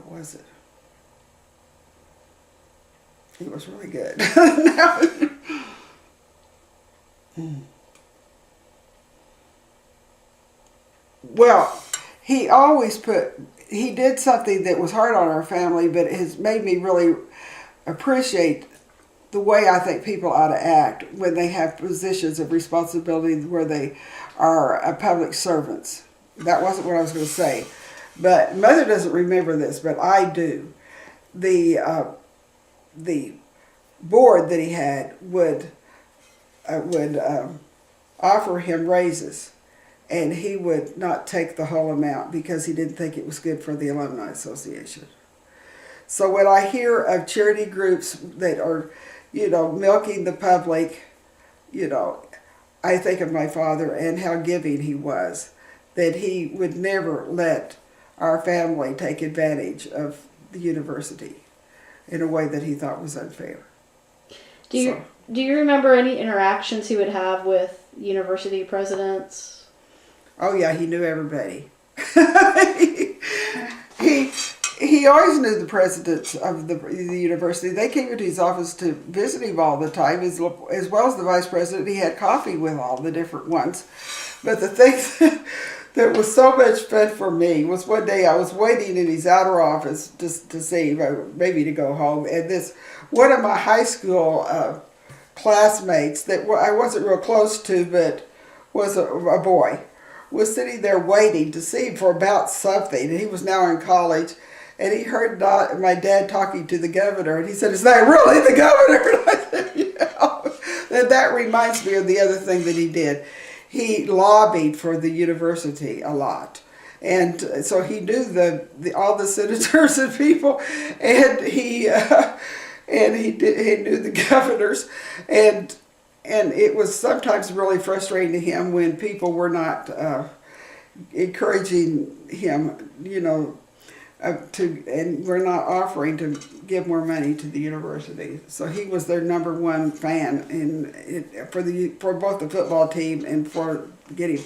was it? It was really good. Well, he did something that was hard on our family, but it has made me really appreciate the way I think people ought to act when they have positions of responsibility where they are public servants. That wasn't what I was going to say. But Mother doesn't remember this, but I do. The board that he had would offer him raises, and he would not take the whole amount because he didn't think it was good for the Alumni Association. So when I hear of charity groups that are, milking the public, I think of my father and how giving he was, that he would never let our family take advantage of the university in a way that he thought was unfair. Do you remember any interactions he would have with university presidents? Oh yeah, he knew everybody. He always knew the presidents of the university. They came into his office to visit him all the time, as well as the vice president. He had coffee with all the different ones. But the thing that was so much fun for me was one day I was waiting in his outer office just to see, maybe to go home, and one of my high school classmates that I wasn't real close to, but was a boy, was sitting there waiting to see him for about something, and he was now in college. And he heard my dad talking to the governor, and he said, "Is that really the governor?" And I said, "Yeah." And that reminds me of the other thing that he did. He lobbied for the university a lot, and so he knew all the senators and people, and he knew the governors, and it was sometimes really frustrating to him when people were not encouraging him, and we're not offering to give more money to the university. So he was their number one fan for both the football team and for getting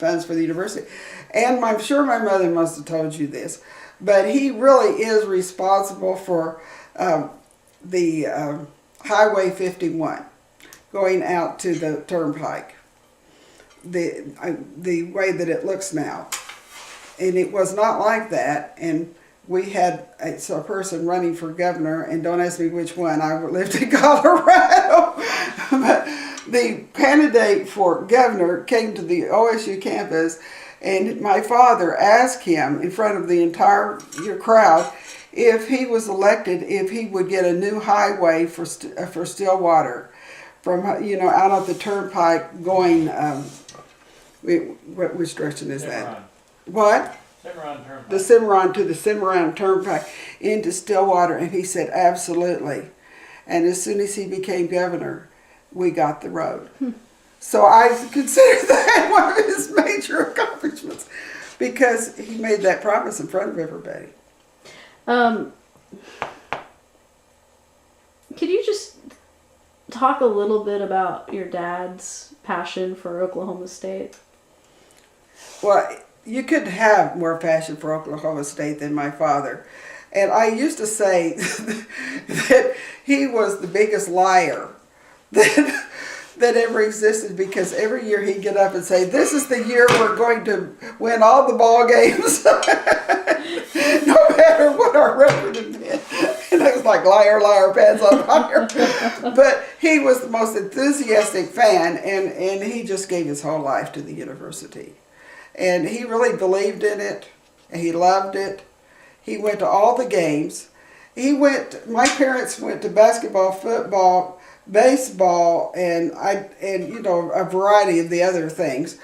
funds for the university. And I'm sure my mother must have told you this, but he really is responsible for the Highway 51 going out to the turnpike, the way that it looks now. And it was not like that. And we had a person running for governor, and don't ask me which one, I lived in Colorado. But the candidate for governor came to the OSU campus, and my father asked him in front of the entire crowd if he was elected, if he would get a new highway for Stillwater, from out of the turnpike going. Which direction is that? What? Cimarron Turnpike. The Cimarron to the Cimarron Turnpike into Stillwater, and he said absolutely. And as soon as he became governor, we got the road. So I consider that one of his major accomplishments, because he made that promise in front of everybody. Could you just talk a little bit about your dad's passion for Oklahoma State? Well, you couldn't have more passion for Oklahoma State than my father. And I used to say that he was the biggest liar that ever existed, because every year he'd get up and say, "This is the year we're going to win all the ball games," no matter what our record had been. And it was like liar, liar, pants on fire. But he was the most enthusiastic fan, and he just gave his whole life to the university. And he really believed in it, and he loved it. He went to all the games. My parents went to basketball, football, baseball, and a variety of the other things.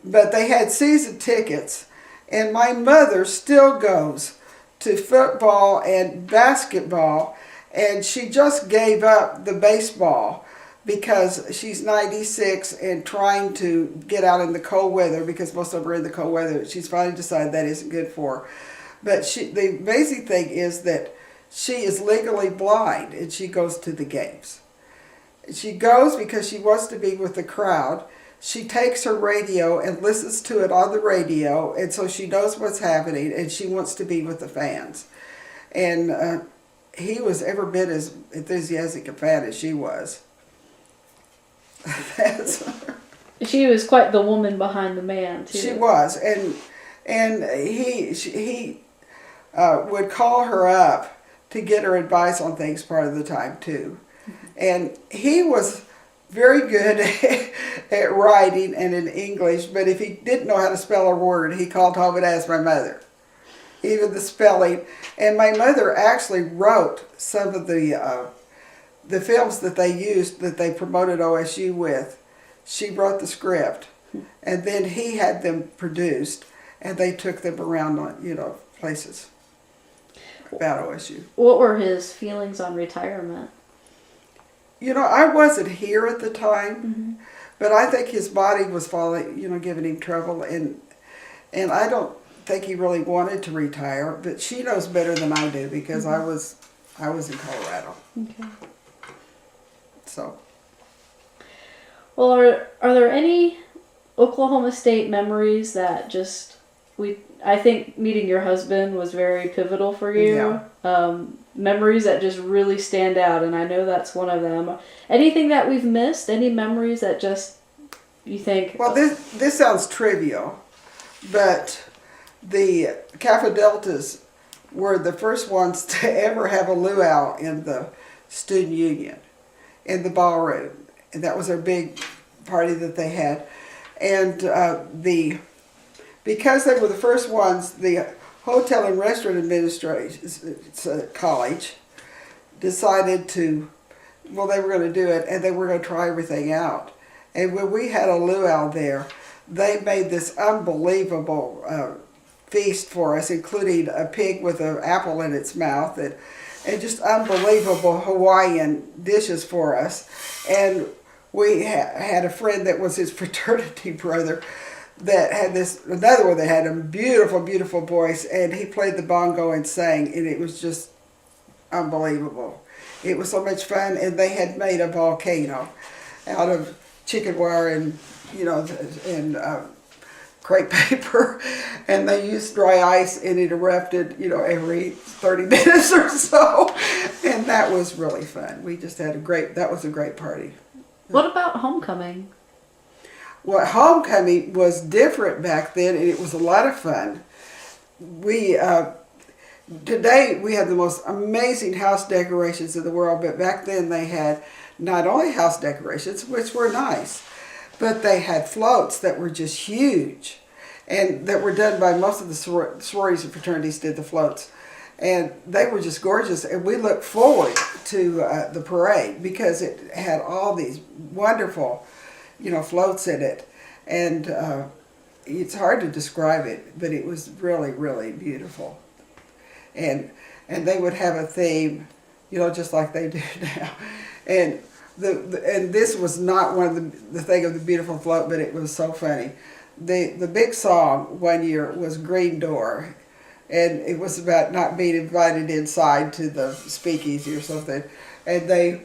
But they had season tickets, and my mother still goes to football and basketball, and she just gave up the baseball because she's 96 and trying to get out in the cold weather, because most of them are in the cold weather. She's finally decided that isn't good for her. But the amazing thing is that she is legally blind, and she goes to the games. She goes because she wants to be with the crowd. She takes her radio and listens to it on the radio, and so she knows what's happening, and she wants to be with the fans. And he was every bit as enthusiastic a fan as she was. She was quite the woman behind the man, too. She was, and he would call her up to get her advice on things part of the time, too. And he was very good at writing and in English, but if he didn't know how to spell a word, he called home and asked my mother, even the spelling. And my mother actually wrote some of the films that they used, that they promoted OSU with. She wrote the script, and then he had them produced, and they took them around on, places about OSU. What were his feelings on retirement? I wasn't here at the time, but I think his body was giving him trouble, and I don't think he really wanted to retire, but she knows better than I do, because I was in Colorado. Okay. So. Well, are there any Oklahoma State memories that I think meeting your husband was very pivotal for you? Yeah. Memories that just really stand out, and I know that's one of them. Anything that we've missed? Any memories that just you think? Well, this sounds trivial, but the Kappa Deltas were the first ones to ever have a luau in the student union, in the ballroom, and that was their big party that they had. And because they were the first ones, the Hotel and Restaurant Administration College decided they were going to do it, and they were going to try everything out. And when we had a luau there, they made this unbelievable feast for us, including a pig with an apple in its mouth, and just unbelievable Hawaiian dishes for us. And we had a friend that was his fraternity brother that had another one that had a beautiful, beautiful voice, and he played the bongo and sang, and it was just unbelievable. It was so much fun, and they had made a volcano out of chicken wire and crepe paper, and they used dry ice, and it erupted, every 30 minutes or so, and that was really fun. We just had that was a great party. What about homecoming? Well, homecoming was different back then, and it was a lot of fun. Today we have the most amazing house decorations in the world, but back then they had not only house decorations, which were nice, but they had floats that were just huge, and that were done by most of the sororities and fraternities did the floats. And they were just gorgeous, and we looked forward to the parade because it had all these wonderful, floats in it. And it's hard to describe it, but it was really, really beautiful. And they would have a theme, just like they do now. And and this was not one of the thing of the beautiful float, but it was so funny. The big song one year was Green Door, and it was about not being invited inside to the speakeasy or something. And they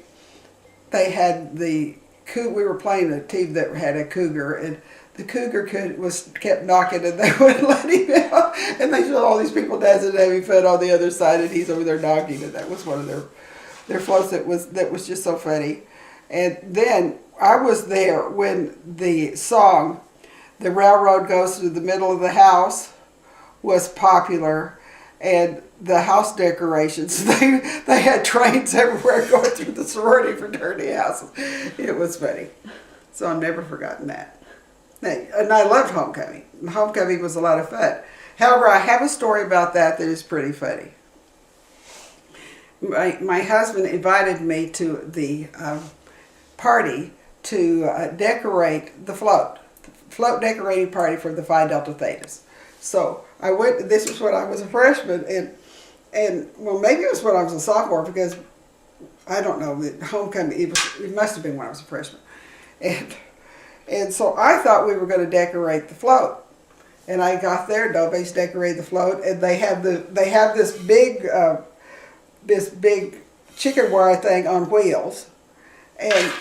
had we were playing a team that had a cougar, and the cougar kept knocking, and they wouldn't let him out. And they saw all these people dancing and having fun on the other side, and he's over there knocking, and that was one of their floats that was just so funny. And then I was there when the song, "The Railroad Goes Through the Middle of the House," was popular, and the house decorations, they had trains everywhere going through the sorority fraternity houses. It was funny. So I've never forgotten that. And I loved homecoming. Homecoming was a lot of fun. However, I have a story about that is pretty funny. My husband invited me to the party to decorate the float decorating party for the Phi Delta Thetas. So I went. This was when I was a freshman, and well, maybe it was when I was a sophomore, because I don't know. Homecoming, it must have been when I was a freshman, and so I thought we were going to decorate the float. And I got there, nobody's decorated the float, and they have this big chicken wire thing on wheels, and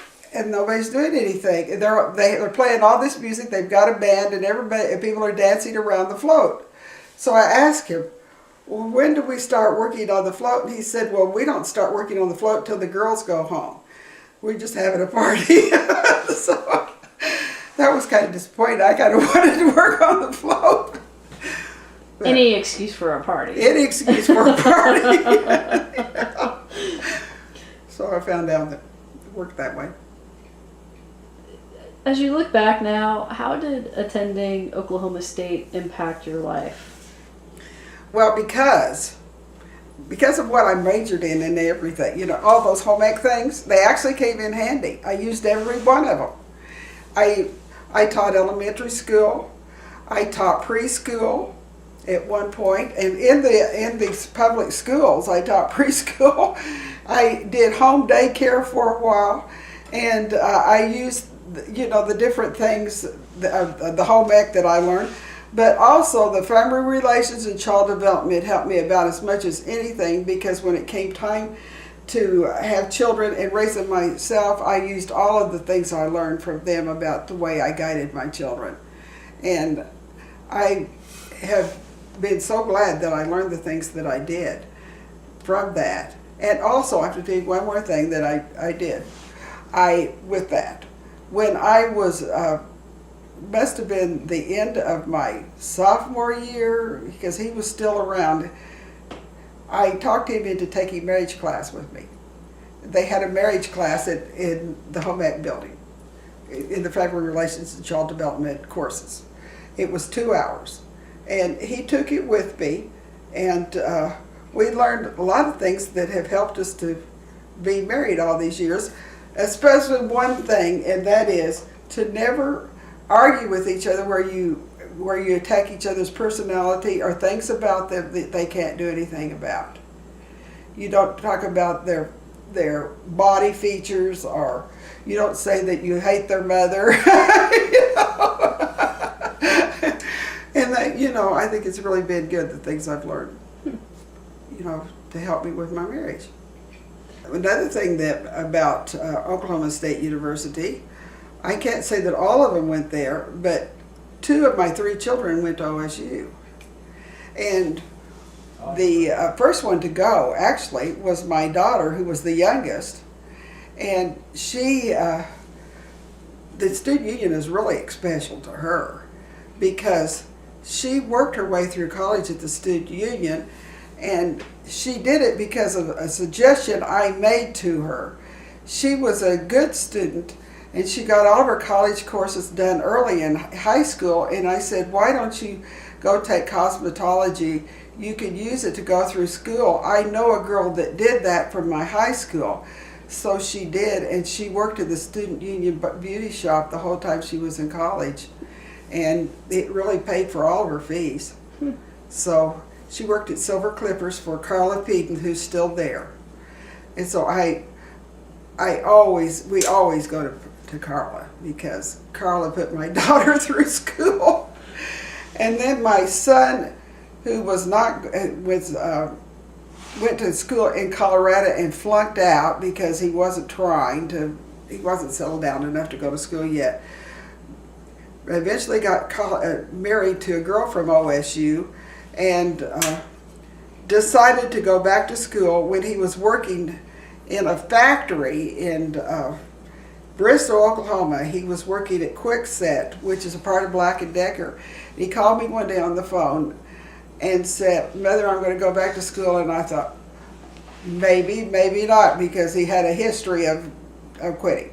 nobody's doing anything. And they're playing all this music. They've got a band, and people are dancing around the float. So I asked him, "Well, when do we start working on the float?" And he said, "Well, we don't start working on the float till the girls go home. We're just having a party." So that was kind of disappointing. I kind of wanted to work on the float. But any excuse for a party. Any excuse for a party. So I found out that it worked that way. As you look back now, how did attending Oklahoma State impact your life? Well, because of what I majored in and everything, all those home ec things, they actually came in handy. I used every one of them. I taught elementary school. I taught preschool at one point, and in the public schools, I taught preschool. I did home daycare for a while, and I used the different things, the home ec that I learned, but also the family relations and child development helped me about as much as anything, because when it came time to have children and raise them myself, I used all of the things I learned from them about the way I guided my children. And I have been so glad that I learned the things that I did from that. And also, I have to tell you one more thing that I did. With that, when I was, must have been the end of my sophomore year, because he was still around, I talked him into taking marriage class with me. They had a marriage class in the home ec building, in the family relations and child development courses. It was 2 hours. And he took it with me, and we learned a lot of things that have helped us to be married all these years, especially one thing, and that is to never argue with each other where you attack each other's personality or things about them that they can't do anything about. You don't talk about their body features, or you don't say that you hate their mother. And I think it's really been good, the things I've learned, to help me with my marriage. Another thing about Oklahoma State University, I can't say that all of them went there, but 2 of my 3 children went to OSU. And the first one to go, actually, was my daughter, who was the youngest. And she, the student union is really special to her because she worked her way through college at the student union, and she did it because of a suggestion I made to her. She was a good student, and she got all of her college courses done early in high school, and I said, why don't you go take cosmetology? You could use it to go through school. I know a girl that did that from my high school. So she did, and she worked at the student union beauty shop the whole time she was in college, and it really paid for all of her fees. So she worked at Silver Clippers for Carla Peden, who's still there. And so we always go to Carla because Carla put my daughter through school. And then my son, who went to school in Colorado and flunked out because he wasn't settled down enough to go to school yet. Eventually got married to a girl from OSU and decided to go back to school when he was working in a factory in Bristol, Oklahoma. He was working at Kwikset, which is a part of Black & Decker. He called me one day on the phone and said, Mother, I'm going to go back to school. And I thought, maybe, maybe not, because he had a history of quitting.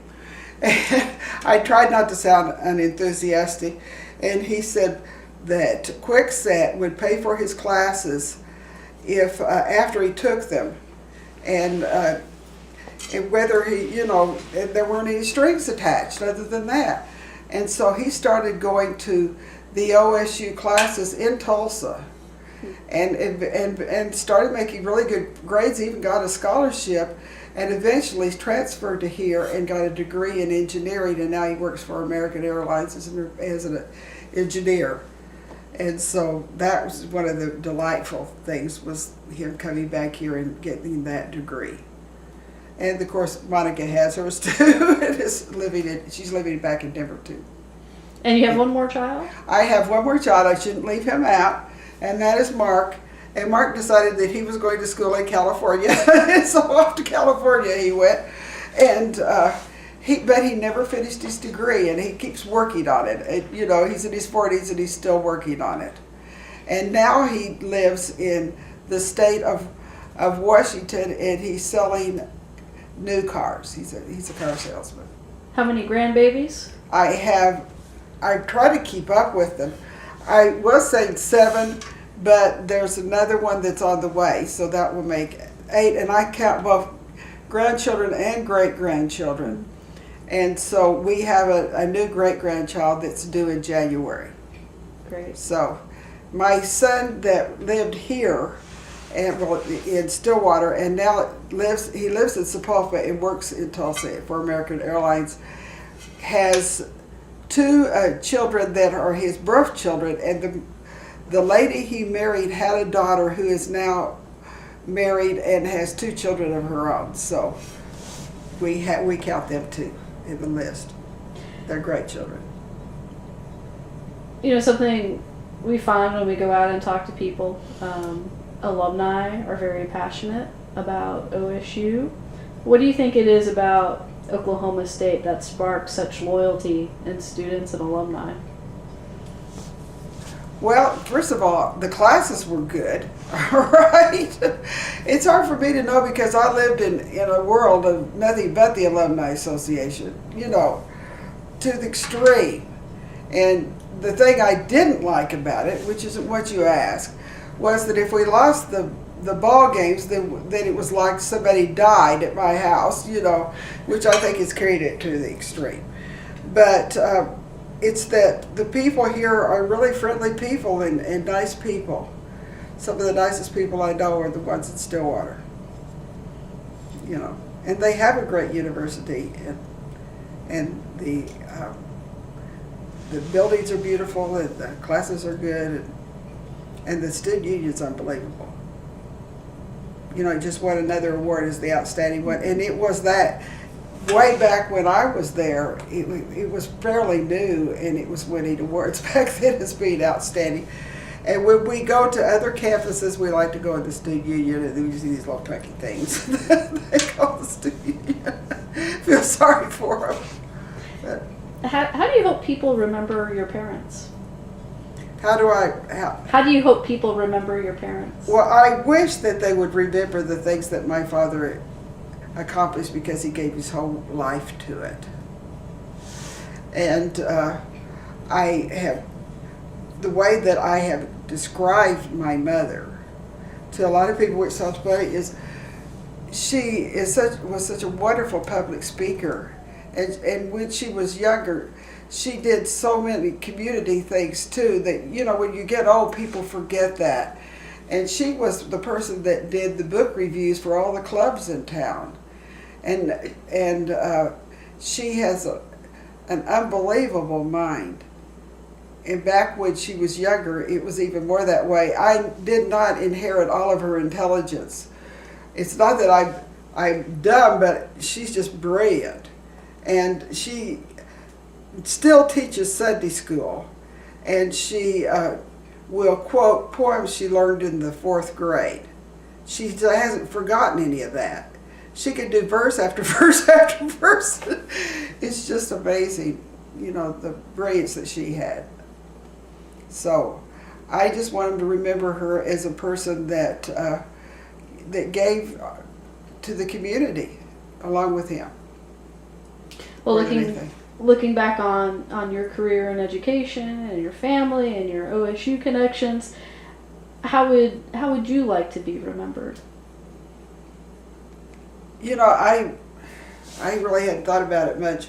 And I tried not to sound unenthusiastic, and he said that Kwikset would pay for his classes if after he took them, and whether and there weren't any strings attached other than that. And so he started going to the OSU classes in Tulsa, and started making really good grades, even got a scholarship, and eventually transferred to here and got a degree in engineering, and now he works for American Airlines as an engineer. And so that was one of the delightful things, was him coming back here and getting that degree. And of course, Monica has hers too, and she's living back in Denver too. And you have one more child? I have one more child. I shouldn't leave him out, and that is Mark. And Mark decided that he was going to school in California, and so off to California he went. And but he never finished his degree, and he keeps working on it. He's in his 40s and he's still working on it. And now he lives in the state of Washington, and he's selling new cars. He's a car salesman. How many grandbabies? I try to keep up with them. I was saying 7, but there's another one that's on the way, so that will make 8. And I count both grandchildren and great-grandchildren. And so we have a new great-grandchild that's due in January. Great. So my son that lived here in Stillwater, and now lives in Sepulveda and works in Tulsa for American Airlines, has 2 children that are his birth children, and the lady he married had a daughter who is now married and has 2 children of her own. So we count them too in the list. They're great children. Something we find when we go out and talk to people, alumni are very passionate about OSU. What do you think it is about Oklahoma State that sparks such loyalty in students and alumni? Well, first of all, the classes were good, right? It's hard for me to know because I lived in a world of nothing but the Alumni Association, to the extreme. And the thing I didn't like about it, which isn't what you asked, was that if we lost the ball games, then it was like somebody died at my house, which I think has carried it to the extreme. But it's that the people here are really friendly people and nice people. Some of the nicest people I know are the ones in Stillwater. And they have a great university, and the buildings are beautiful, and the classes are good, and the student union's unbelievable. Just won another award as the outstanding one, and it was that way back when I was there, it was fairly new, and it was winning awards back then as being outstanding. And when we go to other campuses, we like to go in the student union, and we see these little funky things. They call the student union. Feel sorry for them. How do you hope people remember your parents? How do you hope people remember your parents? Well, I wish that they would remember the things that my father accomplished, because he gave his whole life to it. And the way that I have described my mother to a lot of people, which sounds funny, is she was such a wonderful public speaker, and when she was younger, she did so many community things too that, you know, when you get old, people forget that. And she was the person that did the book reviews for all the clubs in town, and she has an unbelievable mind. And back when she was younger, it was even more that way. I did not inherit all of her intelligence. It's not that I'm dumb, but she's just brilliant. And she still teaches Sunday school. And she will quote poems she learned in the 4th grade. She hasn't forgotten any of that. She could do verse after verse after verse. It's just amazing, you know, the brilliance that she had. So I just want them to remember her as a person that gave to the community along with him. Well, looking back on your career in education and your family and your OSU connections, how would you like to be remembered? You know, I really hadn't thought about it much.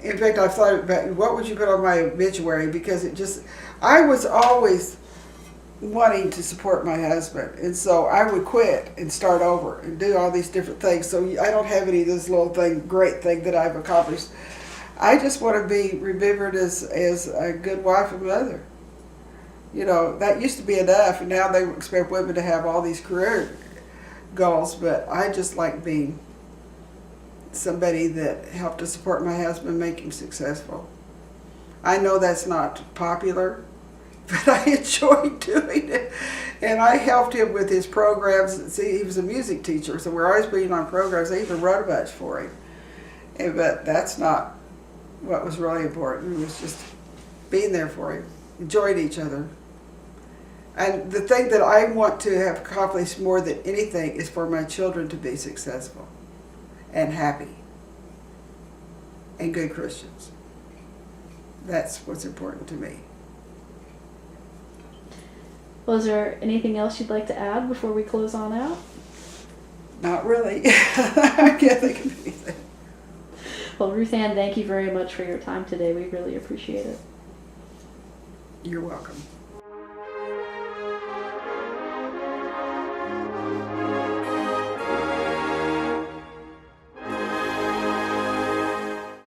In fact, I've thought about what would you put on my obituary, because I was always wanting to support my husband, and so I would quit and start over and do all these different things. So I don't have any of this little great thing that I've accomplished. I just want to be remembered as a good wife and mother. You know, that used to be enough, and now they expect women to have all these career goals, but I just like being somebody that helped to support my husband, make him successful. I know that's not popular, but I enjoyed doing it. And I helped him with his programs. See, he was a music teacher, so we're always being on programs. I even wrote a bunch for him. But that's not what was really important. It was just being there for him, enjoying each other. And the thing that I want to have accomplished more than anything is for my children to be successful and happy and good Christians. That's what's important to me. Well, is there anything else you'd like to add before we close on out? Not really. I can't think of anything. Well, Ruthann, thank you very much for your time today. We really appreciate it. You're welcome.